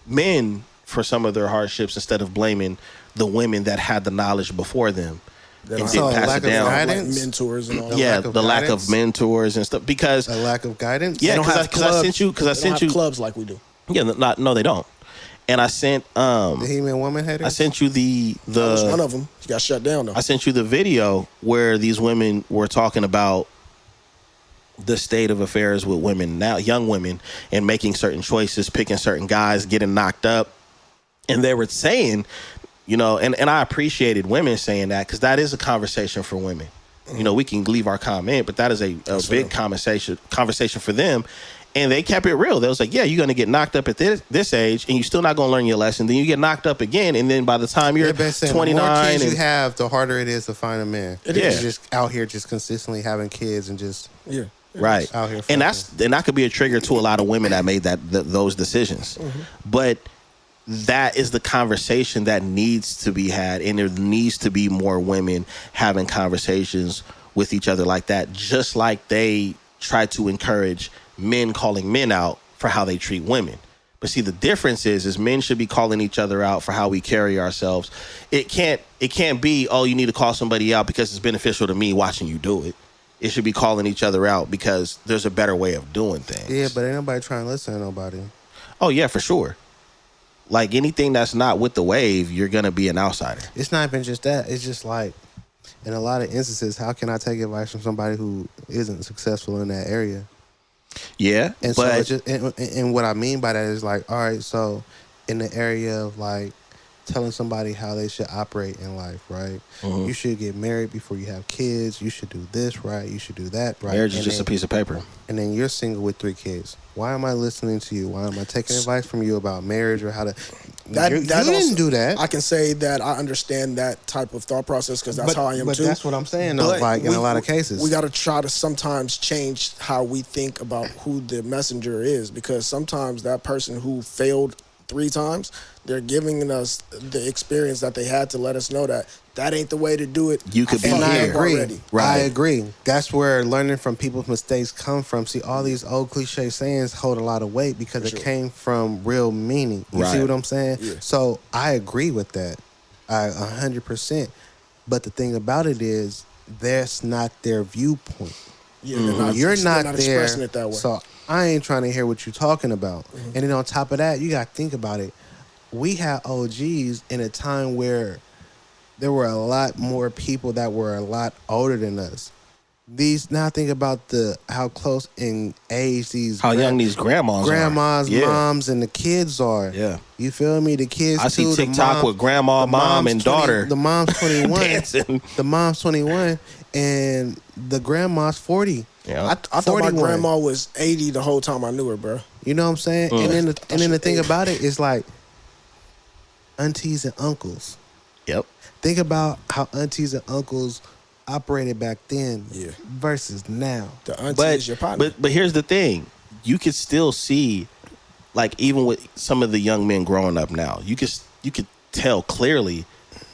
men for some of their hardships instead of blaming the women that had the knowledge before them. And didn't pass it down. Like mentors and all that. Yeah, the lack of mentors and stuff. Because a lack of guidance. Yeah, because I sent you clubs like we do. Yeah, no, they don't. And I sent the He-Man woman haters. I sent you the that was one of them. You got shut down though. I sent you the video where these women were talking about the state of affairs with women now, young women, and making certain choices, picking certain guys, getting knocked up. And they were saying, you know, and I appreciated women saying that because that is a conversation for women. Mm-hmm. You know, we can leave our comment, but that is a big conversation for them. And they kept it real. They was like, yeah, you're going to get knocked up at this age, and you're still not going to learn your lesson. Then you get knocked up again, and then by the time you're 29... The more kids you have, the harder it is to find a man. It is. Just out here just consistently having kids and just... Yeah. Right. Out here and that could be a trigger to a lot of women that made those decisions. Mm-hmm. But that is the conversation that needs to be had, and there needs to be more women having conversations with each other like that, just like they try to encourage men calling men out for how they treat women. But see, the difference is men should be calling each other out for how we carry ourselves. It can't be, oh, you need to call somebody out because it's beneficial to me watching you do it. It should be calling each other out because there's a better way of doing things. Yeah, but ain't nobody trying to listen to nobody. Oh, yeah, for sure. Like anything that's not with the wave, you're going to be an outsider. It's not even just that. It's just like, in a lot of instances, how can I take advice from somebody who isn't successful in that area? Yeah, and so it's just, and what I mean by that is like, all right, so in the area of like telling somebody how they should operate in life, right? Mm-hmm. You should get married before you have kids. You should do this, right? You should do that, right? Marriage is just a piece of paper. And then you're single with 3 kids. Why am I listening to you? Why am I taking advice from you about marriage or how to... You didn't do that. I can say that I understand that type of thought process because that's how I am too. But that's what I'm saying, though, in a lot of cases. We got to try to sometimes change how we think about who the messenger is, because sometimes that person who failed 3 times, they're giving us the experience that they had to let us know that ain't the way to do it. You could be here. I agree. Right. I agree. That's where learning from people's mistakes come from. See, all these old cliche sayings hold a lot of weight because it came from real meaning. You see what I'm saying? Yeah. So I agree with that. 100%. But the thing about it is, that's not their viewpoint. Yeah, you're not there. Expressing it that way. So I ain't trying to hear what you're talking about. Mm-hmm. And then on top of that, you got to think about it. We had OGs in a time where there were a lot more people that were a lot older than us. Now think about how close in age how young these grandmas, moms, and the kids are. Yeah, you feel me? The kids. I see TikTok with grandma, mom, and daughter. The mom's 21. Dancing. The mom's 21, and the grandma's 40. Yeah, I thought my grandma was 80 the whole time I knew her, bro. You know what I'm saying? And then the thing about it is like aunties and uncles. Yep. Think about how aunties and uncles operated back then versus now. The auntie is your partner. But here's the thing. You could still see, like, even with some of the young men growing up now, you could tell clearly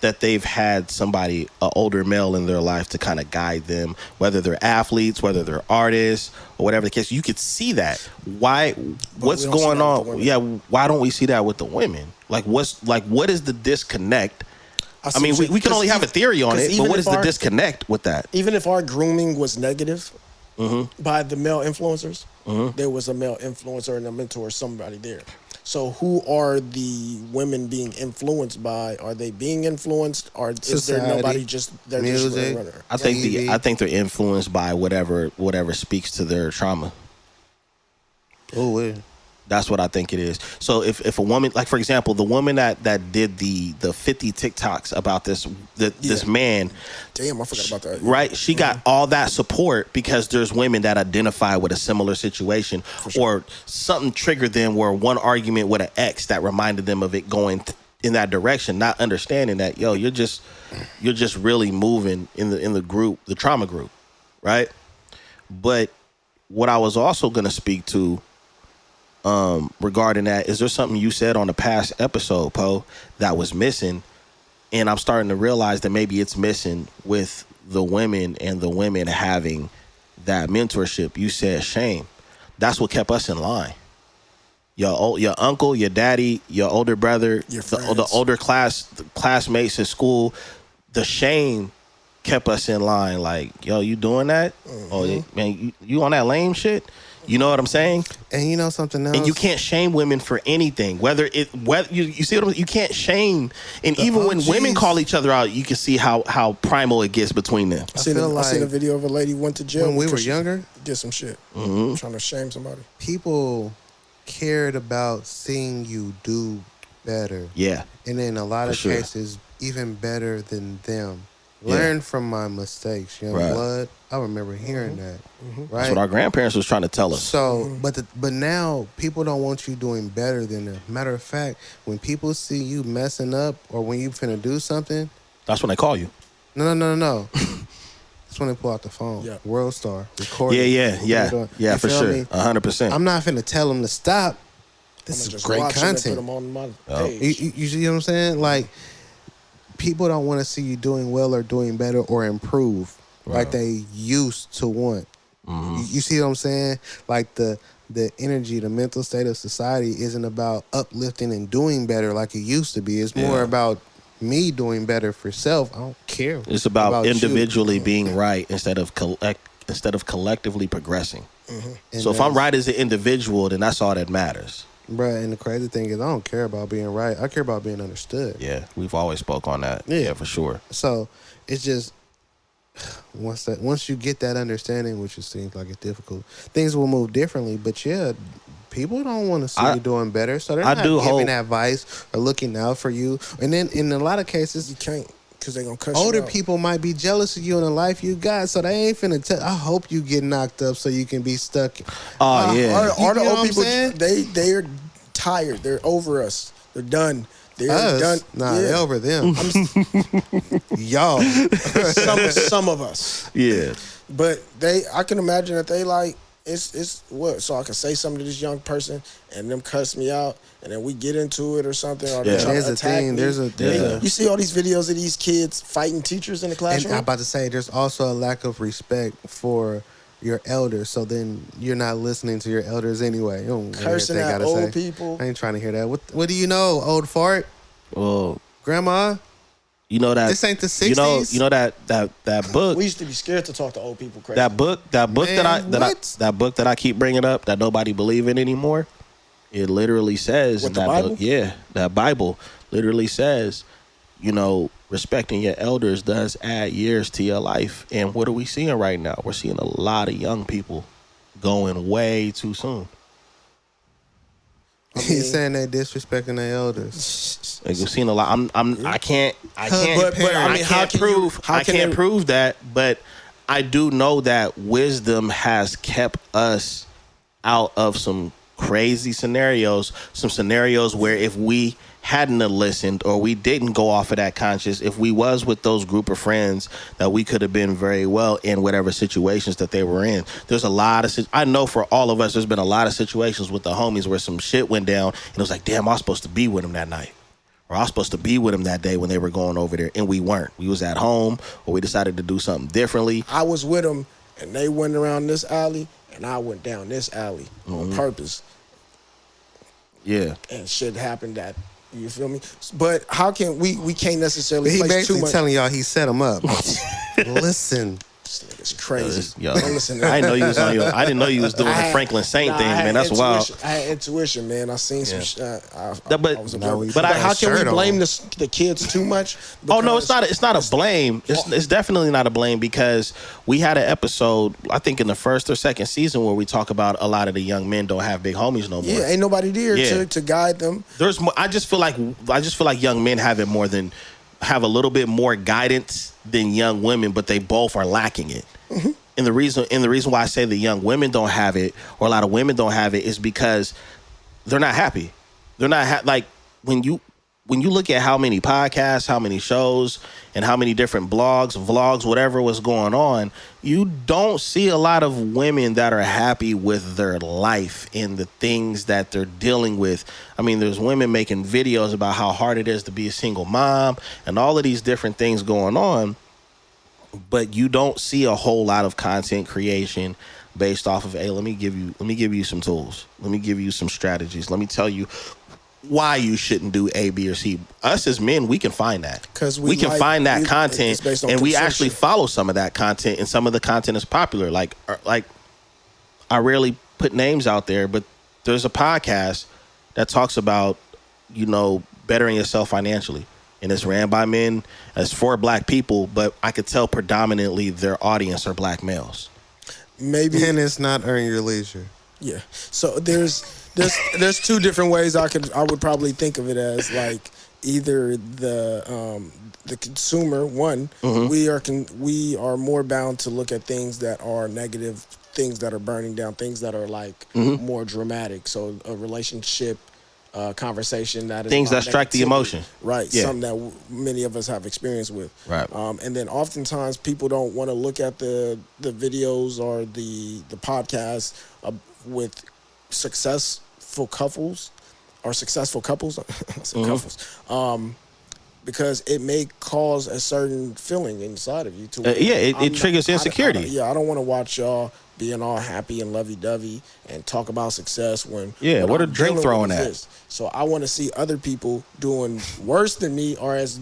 that they've had somebody, an older male in their life to kind of guide them, whether they're athletes, whether they're artists, or whatever the case. You could see that. What's going on? Yeah, why don't we see that with the women? Like, what is the disconnect? I mean, we can only have a theory on it, but what is the disconnect with that? Even if our grooming was negative by the male influencers, there was a male influencer and a mentor, somebody there. So who are the women being influenced by? Are they being influenced, or is there nobody just they're music, just runner? I think they're influenced by whatever speaks to their trauma. Oh, yeah. That's what I think it is. So if a woman, like for example, the woman that did the 50 TikToks about this man. Damn, I forgot about that. Right? She got all that support because there's women that identify with a similar situation, or something triggered them where one argument with an ex that reminded them of it going in that direction, not understanding that, yo, you're just really moving in the group, the trauma group, right? But what I was also going to speak to regarding that is there something you said on the past episode, Poe, that was missing, and I'm starting to realize that maybe it's missing with the women and the women having that mentorship. You said shame. That's what kept us in line. Your uncle, your daddy, your older brother, the older classmates in school, the shame kept us in line. Like, yo, you doing that? Oh, man, you on that lame shit? You know what I'm saying? And you know something else? And you can't shame women for anything. Whether you see what I'm saying? You can't shame. And even when women call each other out, you can see how primal it gets between them. I seen a video of a lady went to jail when we were younger. Did some shit, trying to shame somebody. People cared about seeing you do better. Yeah. And in a lot of cases, even better than them. Learn from my mistakes, young blood. I remember hearing that. Right? That's what our grandparents was trying to tell us. So, but now people don't want you doing better than them. Matter of fact, when people see you messing up or when you finna do something, that's when they call you. No. That's when they pull out the phone. Yeah. World Star, record. Yeah, for sure. 100%. I'm not finna tell them to stop. This is great content. Put them on my page. You see what I'm saying? Like, people don't want to see you doing well or doing better or improve like they used to want. You see what I'm saying? Like the energy, the mental state of society isn't about uplifting and doing better like it used to be. It's more about me doing better for self. I don't care. It's about individually being right instead of collectively progressing. So if I'm right as an individual, then that's all that matters. Bruh, and the crazy thing is I don't care about being right. I care about being understood. Yeah, we've always spoke on that. Yeah, for sure. So it's just once you get that understanding, which it seems like it's difficult, things will move differently. But yeah, people don't want to see you doing better, so they're not giving advice or looking out for you. And then in a lot of cases, you can't. Because they're going to cuss you older out. people might be jealous of you in the life you got, so they ain't finna tell. I hope you get knocked up so you can be stuck. Oh, yeah. Our old people, they're tired. They're over us. They're done. They're done. Nah, they're over them. Y'all. Some of us. Yeah. But I can imagine that they like, it's what? So I can say something to this young person and them cuss me out and then we get into it or something. Or they try to attack me. You see all these videos of these kids fighting teachers in the classroom? And I'm about to say, there's also a lack of respect for your elders. So then you're not listening to your elders anyway. You don't cursing at old people. I ain't trying to hear that. What do you know, old fart? Well, grandma? You know that this ain't the 60s. You know that book. We used to be scared to talk to old people. Crazy. That book that I keep bringing up that nobody believe in anymore. It literally says that Bible? That Bible literally says, respecting your elders does add years to your life. And what are we seeing right now? We're seeing a lot of young people going way too soon. He's saying they disrespecting their elders. Like, we've seen a lot. I can't prove that, but I do know that wisdom has kept us out of some crazy scenarios, some scenarios where if we hadn't have listened or we didn't go off of that conscious, if we was with those group of friends, that we could have been very well in whatever situations that they were in. There's a lot of, I know for all of us, there's been a lot of situations with the homies where some shit went down and it was like, damn, I was supposed to be with them that night. Or I was supposed to be with them that day when they were going over there, and we weren't. We was at home, or we decided to do something differently. I was with them, and they went around this alley, and I went down this alley on purpose. Yeah. And shit happened that, you feel me? But how can we can't necessarily place too much. He basically telling y'all he set them up. Listen. This nigga's crazy. Yo, I didn't know you was on I didn't know you was doing the Franklin Saint thing, man. That's wild. I had intuition, man. I seen some shit. But how can we blame the kids too much? Oh no, it's not a blame. It's definitely not a blame, because we had an episode, I think in the first or second season, where we talk about a lot of the young men don't have big homies no more. Yeah, ain't nobody there to guide them. There's more, I just feel like young men have a little bit more guidance than young women, but they both are lacking it. Mm-hmm. And the reason why I say the young women don't have it, or a lot of women don't have it, is because they're not happy. They're not like when when you look at how many podcasts, how many shows, and how many different blogs, vlogs, whatever was going on, you don't see a lot of women that are happy with their life and the things that they're dealing with. I mean, there's women making videos about how hard it is to be a single mom and all of these different things going on, but you don't see a whole lot of content creation based off of, hey, let me give you some tools. Let me give you some strategies. Let me tell you why you shouldn't do A, B, or C. Us as men, we can find that. Because we can find that content, and we actually follow some of that content, and some of the content is popular. Like I rarely put names out there, but there's a podcast that talks about, bettering yourself financially. And it's ran by men. It's for black people, but I could tell predominantly their audience are black males. Maybe. And it's not Earn Your Leisure. Yeah. So there's two different ways I would probably think of it as, like, either the consumer, one, we are more bound to look at things that are negative, things that are burning down, things that are like more dramatic. So a relationship conversation that is things that strike the emotion, right? Yeah. Something that many of us have experience with, right? And then oftentimes people don't want to look at the videos or the podcasts with successful couples or successful couples, couples, because it may cause a certain feeling inside of you. It triggers insecurity. I don't want to watch y'all being all happy and lovey-dovey and talk about success when what a drink throwing at. So I want to see other people doing worse than me or as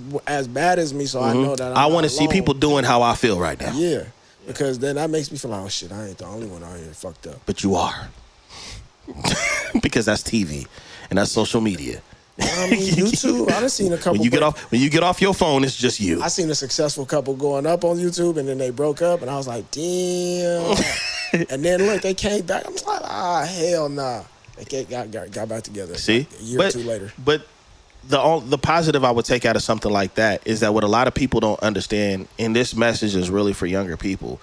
bad as me, so I know that I want to see people doing how I feel right now. Yeah, because then that makes me feel like, oh shit, I ain't the only one out here fucked up. But you are. Because that's TV and that's social media. I mean, YouTube, I done seen a couple. When you get off your phone, it's just you. I seen a successful couple going up on YouTube, and then they broke up, and I was like, damn. And then look, they came back. I'm like, hell nah. They got back together. See, like a year or two later. But the positive I would take out of something like that is that what a lot of people don't understand, and this message is really for younger people.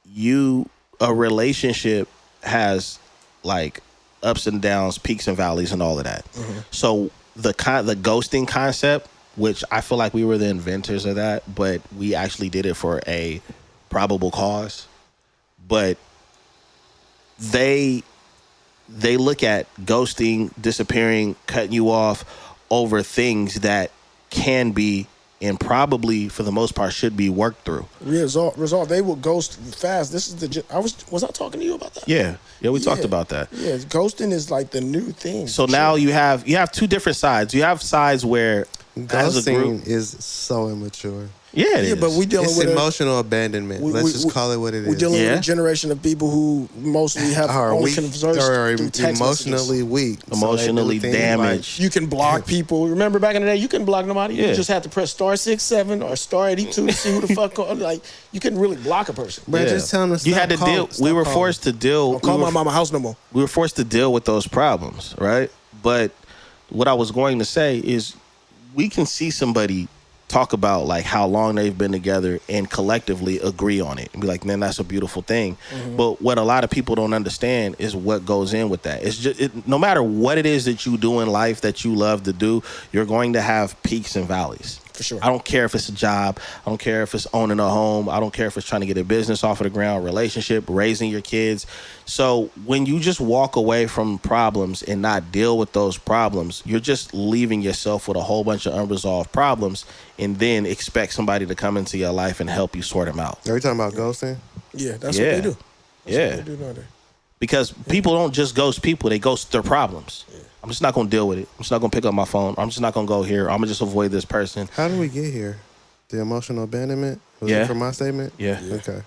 A relationship has like ups and downs, peaks and valleys, and all of that. So the ghosting concept, which I feel like we were the inventors of that, but we actually did it for a probable cause. But they look at ghosting, disappearing, cutting you off over things that can be and probably for the most part should be worked through. Resolve. They will ghost fast. This is was I talking to you about that? Yeah, we talked about that. Yeah, ghosting is like the new thing. So now you have two different sides. You have sides where ghosting is so immature. Yeah, it is. But we dealing with emotional abandonment. Let's just call it what it is. We're dealing with a generation of people who mostly have only conversed through text emotionally weak, emotionally damaged. Like, you can block people. Remember back in the day, you couldn't block nobody. You just had to press *67 or *82 to see who the fuck. Like you couldn't really block a person. But just telling us, you had to deal. We were forced to deal. Don't call my mama house no more. We were forced to deal with those problems, right? But what I was going to say is, we can see somebody talk about like how long they've been together and collectively agree on it and be like, man, that's a beautiful thing. But what a lot of people don't understand is what goes in with that. It's just no matter what it is that you do in life that you love to do, you're going to have peaks and valleys. For sure. I don't care if it's a job. I don't care if it's owning a home. I don't care if it's trying to get a business off of the ground, relationship, raising your kids. So when you just walk away from problems and not deal with those problems, you're just leaving yourself with a whole bunch of unresolved problems and then expect somebody to come into your life and help you sort them out. Are we talking about ghosting? Yeah, that's what they do. That's what they do nowadays. Because people don't just ghost people, they ghost their problems. Yeah. I'm just not going to deal with it. I'm just not going to pick up my phone. I'm just not going to go here. I'm going to just avoid this person. How did we get here? The emotional abandonment? Was it from my statement? Yeah. Okay.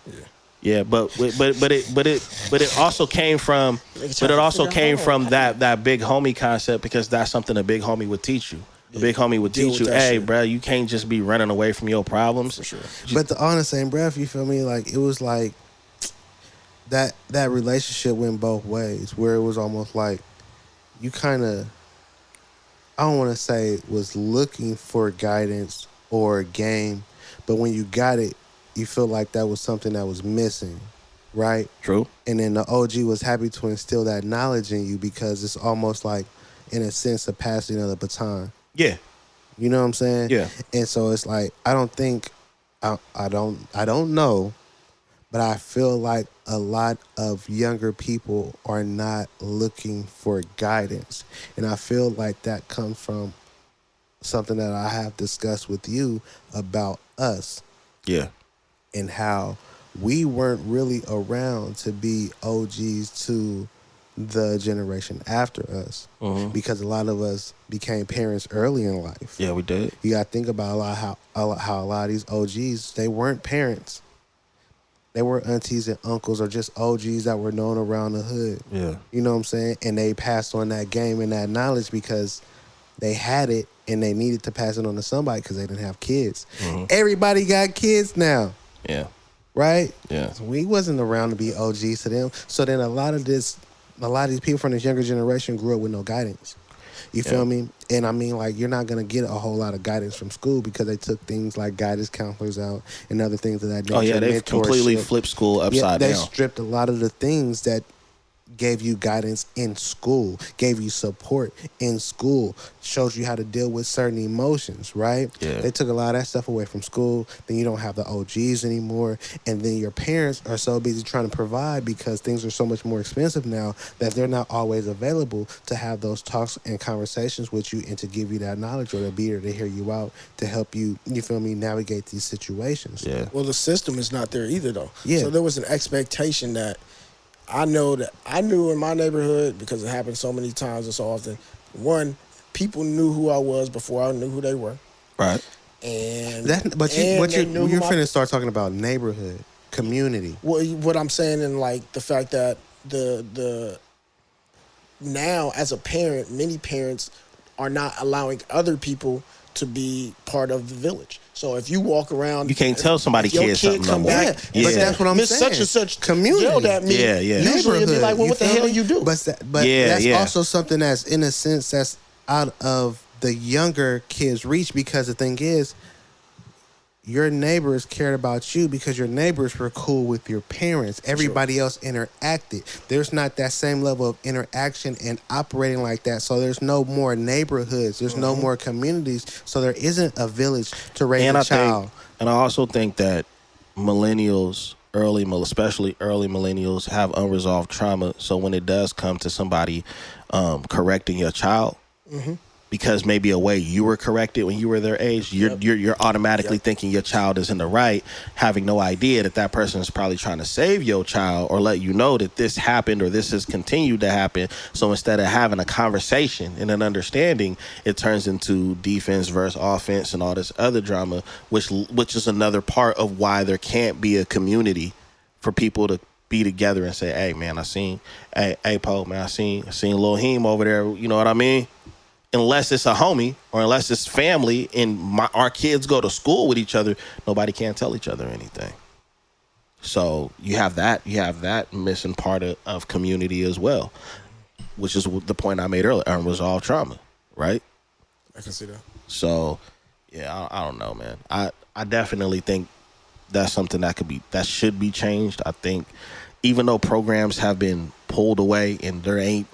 Yeah, but it also came from that big homie concept, because that's something a big homie would teach you. The big homie would teach you, hey, bro, you can't just be running away from your problems. For sure. But on the same breath, you feel me? Like, it was like that relationship went both ways, where it was almost like you kind of, I don't want to say was looking for guidance or game, but when you got it, you feel like that was something that was missing, right? True. And then the OG was happy to instill that knowledge in you, because it's almost like, in a sense, a passing of the baton. Yeah. You know what I'm saying? Yeah. And so it's like I don't know, but I feel like a lot of younger people are not looking for guidance. And I feel like that comes from something that I have discussed with you about us. Yeah. And how we weren't really around to be OGs to the generation after us, because a lot of us became parents early in life. Yeah, we did. You got to think about how a lot of these OGs, they weren't parents. They were aunties and uncles or just OGs that were known around the hood. Yeah. You know what I'm saying? And they passed on that game and that knowledge because they had it and they needed to pass it on to somebody because they didn't have kids. Everybody got kids now. Yeah. Right? Yeah. So we wasn't around to be OGs to them. So then a lot of these people from this younger generation grew up with no guidance. You feel me? And I mean, like, you're not going to get a whole lot of guidance from school because they took things like guidance counselors out and other things of that nature. Oh, yeah, they've completely flipped school upside down. They stripped a lot of the things that gave you guidance in school, gave you support in school, shows you how to deal with certain emotions, right? Yeah. They took a lot of that stuff away from school. Then you don't have the OGs anymore. And then your parents are so busy trying to provide because things are so much more expensive now that they're not always available to have those talks and conversations with you and to give you that knowledge or to be there to hear you out, to help you, you feel me, navigate these situations. Yeah. Well, the system is not there either, though. Yeah. So there was an expectation that I knew in my neighborhood, because it happened so many times and so often. One, people knew who I was before I knew who they were. Right. And you're finna start talking about neighborhood, community. What I'm saying, in like the fact that the now as a parent, many parents are not allowing other people to be part of the village. So if you walk around, you can't tell somebody kids something no more. Yeah, but that's what I'm saying. Such and such community yelled at me. Yeah. Usually it'd be like, well, what the hell you do? But that's also something that's, in a sense, that's out of the younger kids' reach, because the thing is, your neighbors cared about you because your neighbors were cool with your parents. Everybody else interacted. There's not that same level of interaction and operating like that. So there's no more neighborhoods. There's no more communities. So there isn't a village to raise a child. And I also think that millennials, especially early millennials, have unresolved trauma. So when it does come to somebody correcting your child, because maybe a way you were corrected when you were their age, you're automatically thinking your child is in the right, having no idea that person is probably trying to save your child or let you know that this happened or this has continued to happen. So instead of having a conversation and an understanding, it turns into defense versus offense and all this other drama, which is another part of why there can't be a community for people to be together and say, hey, man, hey, Poe, man, I seen Lil Heem over there. You know what I mean? Unless it's a homie or unless it's family and our kids go to school with each other, nobody can tell each other anything. So you have that missing part of community as well, which is the point I made earlier, unresolved trauma, right? I can see that. So, yeah, I don't know, man. I definitely think that's something that should be changed. I think even though programs have been pulled away and there ain't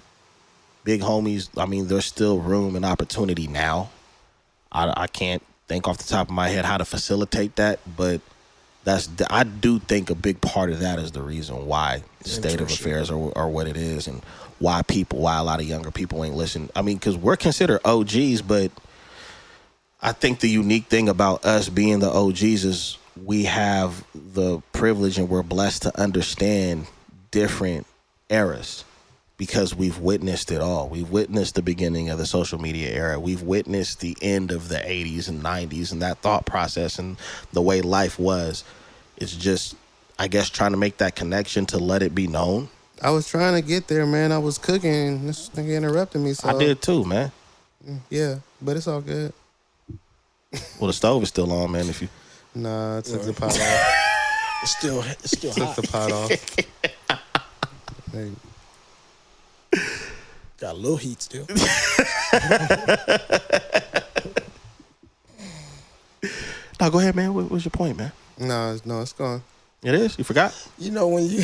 big homies, I mean, there's still room and opportunity now. I can't think off the top of my head how to facilitate that, but I do think a big part of that is the reason why the state of affairs are what it is, and why a lot of younger people ain't listening. I mean, because we're considered OGs, but I think the unique thing about us being the OGs is we have the privilege and we're blessed to understand different eras, because we've witnessed it all. We've witnessed the beginning of the social media era. We've witnessed the end of the 80s and 90s and that thought process and the way life was. It's just, I guess, trying to make that connection to let it be known. I was trying to get there, man. I was cooking. This nigga interrupted me. So I did too, man. Yeah, but it's all good. Well, the stove is still on, man. Nah, I took the pot off. It's still Took hot. the pot off. Hey. Got a little heat still. No, go ahead, man. What's your point, man? No, it's gone. It is? You forgot? You know when you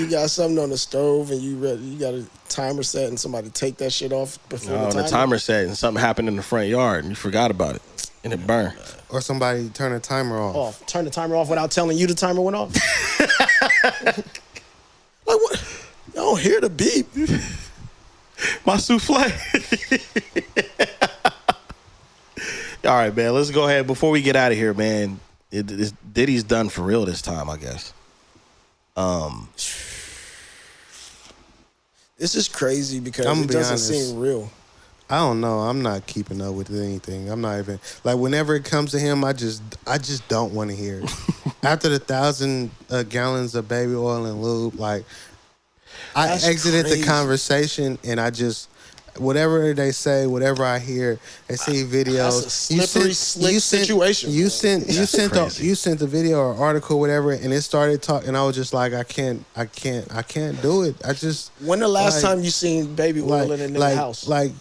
you got something on the stove and you got a timer set and somebody take that shit off before the timer set and something happened in the front yard and you forgot about it and it burned. Or somebody turn the timer off. Turn the timer off without telling you the timer went off. Like what? You don't hear the beep. My souffle. All right, man. Let's go ahead before we get out of here, man. Diddy's done for real this time, I guess. This is crazy because it doesn't seem real. I don't know. I'm not keeping up with anything. I'm not even like whenever it comes to him, I just don't want to hear it. After the 1,000 gallons of baby oil and lube, like I exited the conversation and I just whatever they say, whatever I hear, I see videos. That's a slippery, slick situation. You sent the video or article, whatever, and it started talking. And I was just like, I can't do it. I just. When the last time you seen baby oil in the house? Like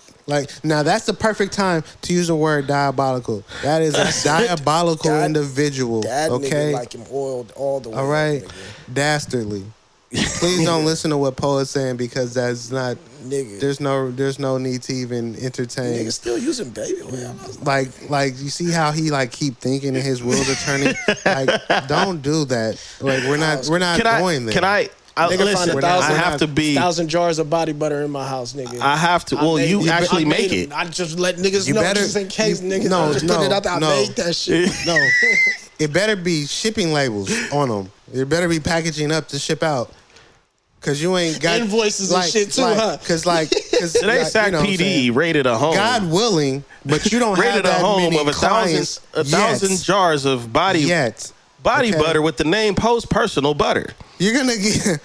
now, that's the perfect time to use the word diabolical. That is a diabolical individual. That okay, nigga like him oiled all the way. All right, dastardly. Please don't listen to what Poe is saying because that's not. Nigga. There's no need to even entertain. Nigga still using baby oil. Like you see how he like keep thinking and his wheels are turning. Like don't do that. Like we're not going there. Can I? Listen, I have to be 1,000 jars of body butter in my house, nigga. I have to. Well, you actually make it. I just let niggas know just in case niggas. No, just put it out there. I made that shit. No, it better be shipping labels on them. It better be packaging up to ship out. Cause you ain't got invoices and shit too, huh? Cause today SAC PD rated a home. God willing, but you don't have that many of clients. 1,000 jars of body butter with the name Post Personal Butter. You're gonna get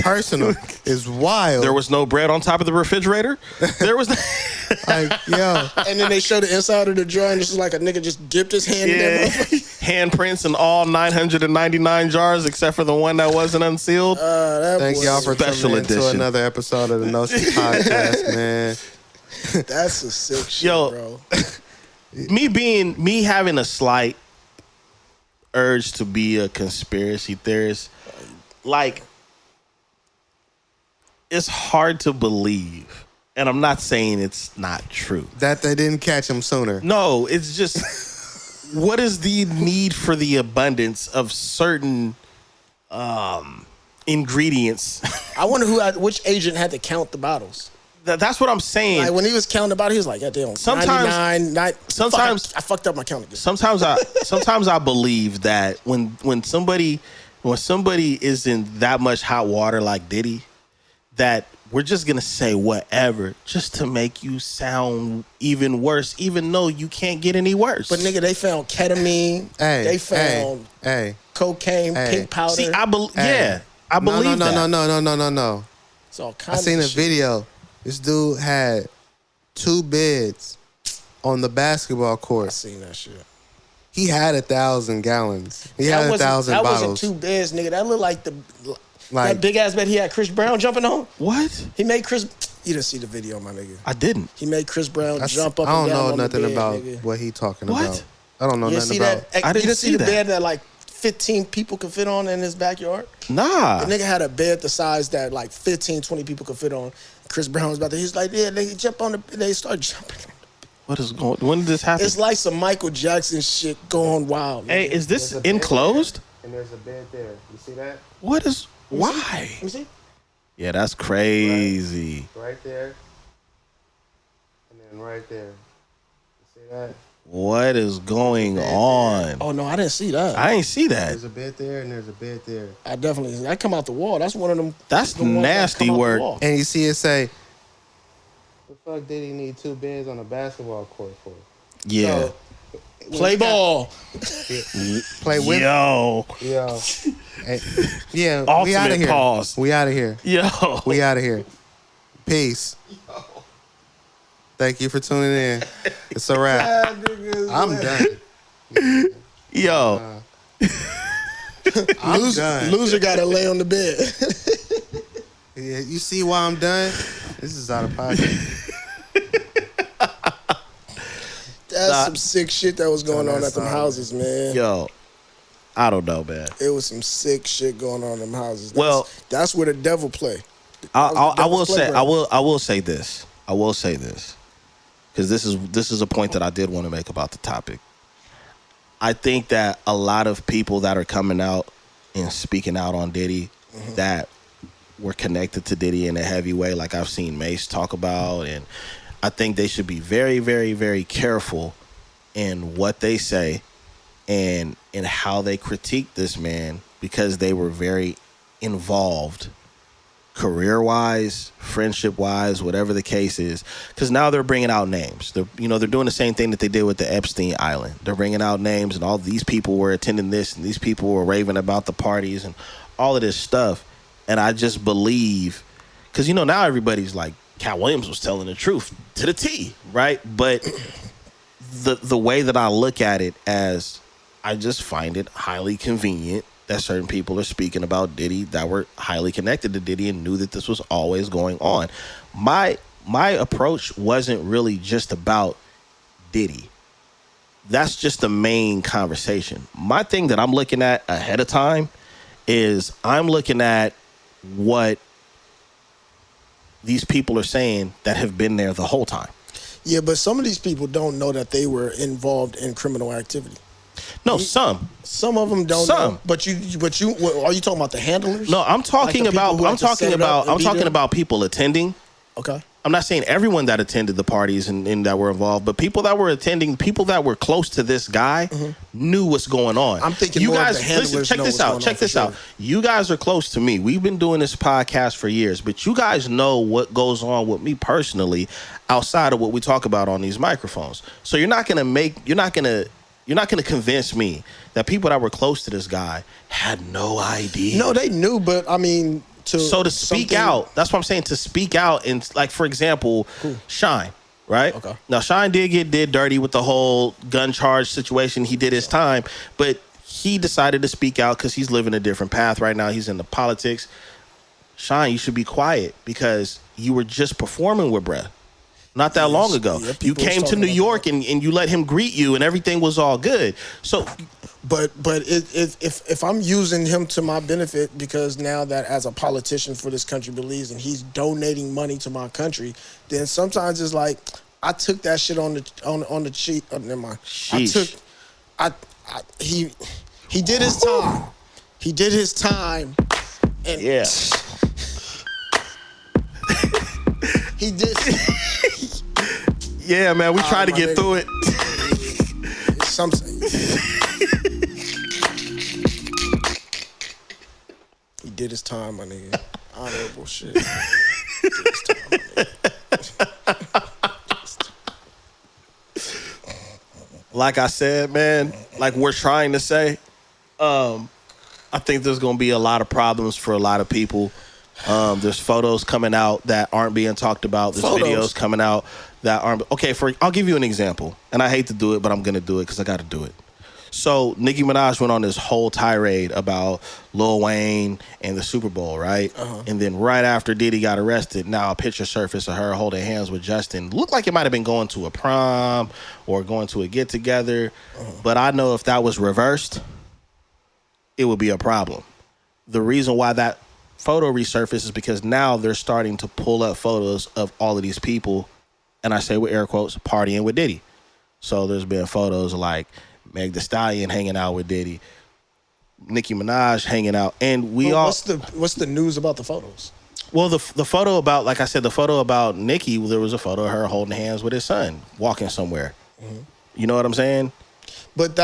personal is wild. There was no bread on top of the refrigerator. There was like yo, and then they show the inside of the jar and it's like a nigga just dipped his hand in there. Handprints in all 999 jars except for the one that wasn't unsealed. Thank y'all for tuning in to another episode of the No Shit Podcast, man. That's a sick shit, bro. Me having a slight urge to be a conspiracy theorist, like it's hard to believe, and I'm not saying it's not true that they didn't catch him sooner. No, it's just what is the need for the abundance of certain ingredients? I wonder which agent had to count the bottles. That's what I'm saying. Like when he was counting the bottles, he was like, "Yeah, damn, sometimes I fucked up my counting." Sometimes I believe that when somebody is in that much hot water like Diddy, that we're just gonna say whatever just to make you sound even worse, even though you can't get any worse. But nigga, they found ketamine. They found cocaine, pink powder. See, I believe that. No. It's all kinds. I seen of a shit. video. This dude had 2 beds on the basketball court. I seen that shit. He had 1,000 gallons. He had 1,000 bottles. That wasn't 2 beds, nigga. That looked like that big ass bed he had Chris Brown jumping on. What? He made Chris. You didn't see the video, my nigga. I didn't. He made Chris Brown jump up. I and down don't know on nothing the bed, about nigga. what he talking about. I don't know nothing about. I didn't see the bed that like 15 people could fit on in his backyard. Nah. The nigga had a bed the size that like 15, 20 people could fit on. Chris Brown was about to. He's like, yeah, they jump on the. They start jumping. What is going? When did this happen? It's like some Michael Jackson shit going wild. Hey, is this enclosed? And there's a bed there. You see that? What is? Why? Let me see. Yeah, that's crazy. Right there. And then right there. You see that? What is going on? Oh no, I didn't see that. I ain't see that. There's a bed there and there's a bed there. I definitely. That come out the wall. That's one of them. That's nasty work. And you see it say, "The fuck did he need 2 beds on a basketball court for?" Yeah. So, play ball. Play with. Yo. Hey, yeah. Ultimate we out of here. Pause. We out of here. Yo. We out of here. Peace. Thank you for tuning in. It's a wrap. I'm done. Yo. I'm done. Loser got to lay on the bed. Yeah, you see why I'm done? This is out of pocket. That's some sick shit that was going on at them houses, man. Yo. I don't know, man. It was some sick shit going on in them houses. That's where the devil play. I will say this. Because this is a point that I did want to make about the topic. I think that a lot of people that are coming out and speaking out on Diddy that were connected to Diddy in a heavy way, like I've seen Mace talk about, and I think they should be very, very, very careful in what they say and how they critique this man, because they were very involved career-wise, friendship-wise, whatever the case is. Because now they're bringing out names. They're doing the same thing that they did with the Epstein Island. They're bringing out names, and all these people were attending this, and these people were raving about the parties and all of this stuff. And I just believe, because now everybody's like, Cat Williams was telling the truth to the T, right? But the way that I look at it, as I just find it highly convenient that certain people are speaking about Diddy that were highly connected to Diddy and knew that this was always going on. My approach wasn't really just about Diddy. That's just the main conversation. My thing that I'm looking at ahead of time is I'm looking at what these people are saying that have been there the whole time. Yeah, but some of these people don't know that they were involved in criminal activity. No, some of them don't know. But you, are you talking about the handlers? No, I'm talking about people attending. Okay. I'm not saying everyone that attended the parties and that were involved, but people that were attending, people that were close to this guy knew what's going on. I'm thinking you guys, listen, check this out. You guys are close to me. We've been doing this podcast for years, but you guys know what goes on with me personally outside of what we talk about on these microphones. So you're not going to convince me that people that were close to this guy had no idea. No, they knew, but I mean, to speak out, that's what I'm saying, to speak out. And like, for example, Shine, right? Okay. Now, Shine did dirty with the whole gun charge situation. He did his time, but he decided to speak out because he's living a different path right now. He's in the politics. Shine, you should be quiet because you were just performing with bruh not that long ago. Yeah, you came to New York and you let him greet you and everything was all good. So, but if I'm using him to my benefit, because now that as a politician for this country believes and he's donating money to my country, then sometimes it's like I took that shit on the cheap. Never mind. Sheesh. He did his time. He did his time. And yeah. He did. Yeah, man, we tried to get through it. He did his time, my nigga. Honorable shit. He did his time, my nigga. Like I said, man, like we're trying to say, I think there's going to be a lot of problems for a lot of people. There's photos coming out that aren't being talked about. There's videos coming out that aren't. Okay, I'll give you an example. And I hate to do it, but I'm going to do it because I got to do it. So Nicki Minaj went on this whole tirade about Lil Wayne and the Super Bowl, right? And then right after Diddy got arrested, now a picture surfaced of her holding hands with Justin. Looked like it might have been going to a prom or going to a get-together. But I know if that was reversed, it would be a problem. The reason why that photo resurface is because now they're starting to pull up photos of all of these people, and I say with air quotes, partying with Diddy. So there's been photos of like Meg Thee Stallion hanging out with Diddy, Nicki Minaj hanging out, and what's the news about the photos? Well, the photo about, like I said, the photo about Nicki, there was a photo of her holding hands with his son, walking somewhere. You know what I'm saying? But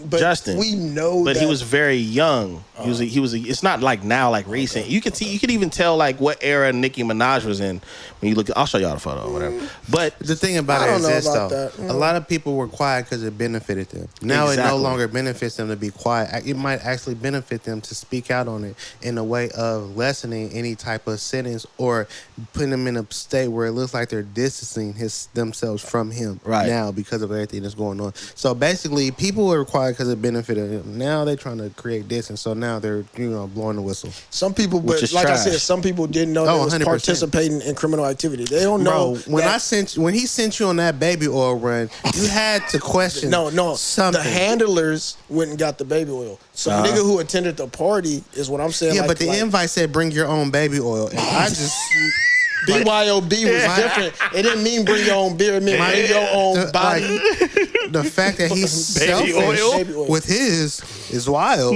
Justin, we know. But he was very young. He was. It's not like now, like recent. Okay. You could even tell like what era Nicki Minaj was in when you look. I'll show y'all the photo or whatever. But the thing about it is this though. A lot of people were quiet because it benefited them. Now it no longer benefits them to be quiet. It might actually benefit them to speak out on it in a way of lessening any type of sentence or putting them in a state where it looks like they're distancing themselves from him now because of everything that's going on. So basically, people were quiet because it benefited them. Now they're trying to create this, and so now they're blowing the whistle. Some people, but like trash. I said, some people didn't know they was 100%. participating in criminal activity. They don't know. Bro, when he sent you on that baby oil run, you had to question. No, something. The handlers went and got the baby oil. Some nigga who attended the party is what I'm saying. Yeah, like, but the invite said bring your own baby oil, and I just. BYOB was different. It didn't mean bring your own beer. It meant bring your own body. The fact that he's selfish with his is wild.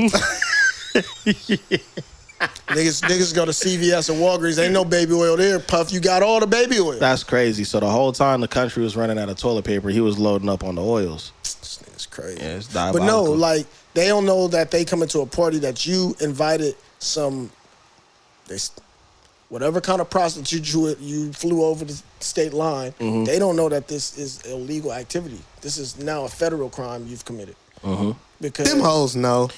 Niggas go to CVS or Walgreens. Ain't no baby oil there. Puff, you got all the baby oil. That's crazy. So the whole time the country was running out of toilet paper, he was loading up on the oils. This nigga's crazy. Yeah, it's diabolical. But no, like, they don't know that they come into a party that you invited some... Whatever kind of prostitute you flew over the state line, they don't know that this is illegal activity. This is now a federal crime you've committed. Because them hoes know.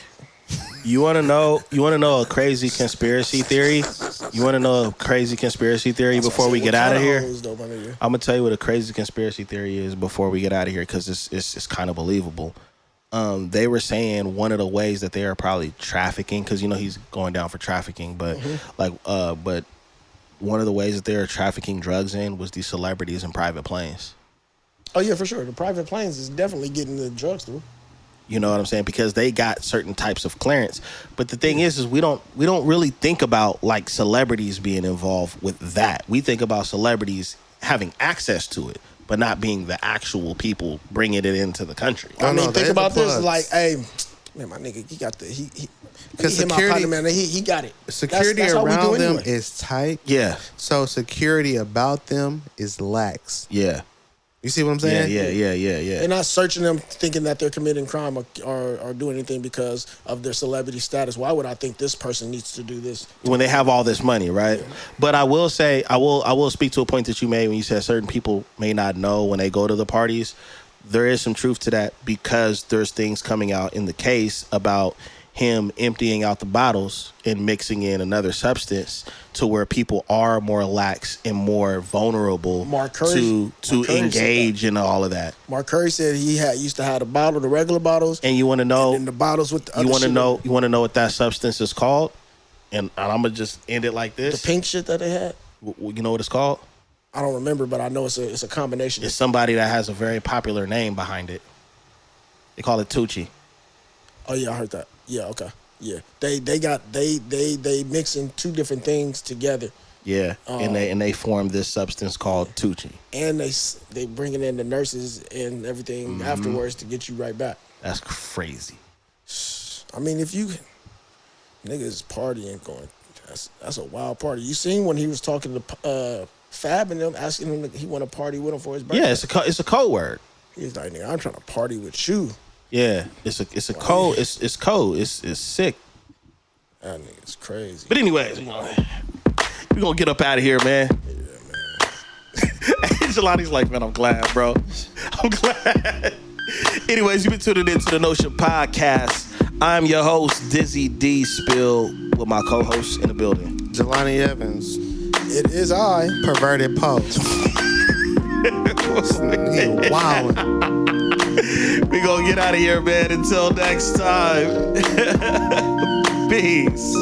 You want to know a crazy conspiracy theory? You want to know a crazy conspiracy theory before we get out of here? I'm gonna tell you what a crazy conspiracy theory is before we get out of here, because it's kind of believable. They were saying one of the ways that they are probably trafficking, because he's going down for trafficking, but but one of the ways that they are trafficking drugs in was these celebrities in private planes. Oh yeah, for sure. The private planes is definitely getting the drugs through. You know what I'm saying? Because they got certain types of clearance. But the thing is we don't really think about like celebrities being involved with that. We think about celebrities having access to it, but not being the actual people bringing it into the country. I mean, think about this. Like, hey, man, my nigga, he got the because security, man, he got it. Security that's around them is tight. Yeah. So security about them is lax. Yeah. You see what I'm saying? Yeah. They're not searching them thinking that they're committing crime or doing anything because of their celebrity status. Why would I think this person needs to do this? When they have all this money, right? Yeah. But I will say, I will speak to a point that you made when you said certain people may not know when they go to the parties. There is some truth to that, because there's things coming out in the case about him emptying out the bottles and mixing in another substance to where people are more lax and more vulnerable to engage in all of that. Mark Curry said he used to have the regular bottles. And you want to know, and the bottles with the other you want to know what that substance is called? And I'm going to just end it like this. The pink shit that they had? You know what it's called? I don't remember, but I know it's a combination. It's somebody that has a very popular name behind it. They call it Tucci. Oh yeah, I heard that. Yeah, okay. Yeah. They mixing two different things together. Yeah. And they form this substance called Tucci. And they bringing in the nurses and everything afterwards to get you right back. That's crazy. I mean, if you niggas partying going, that's a wild party. You seen when he was talking to Fab and them, asking him if he want to party with him for his birthday? Yeah, it's a code word. He's like, nigga, I'm trying to party with you. Yeah, it's a code. It's code. It's sick. That nigga's crazy. But anyways, we're gonna get up out of here, man. Yeah, man. Jelani's like, man, I'm glad, bro. I'm glad. Anyways, you've been tuning into the Notion Podcast. I'm your host, Dizzy D Spill, with my co-host in the building, Jelani Evans. It is I, Perverted Post. He wildin'. We gonna get out of here, man. Until next time. Peace.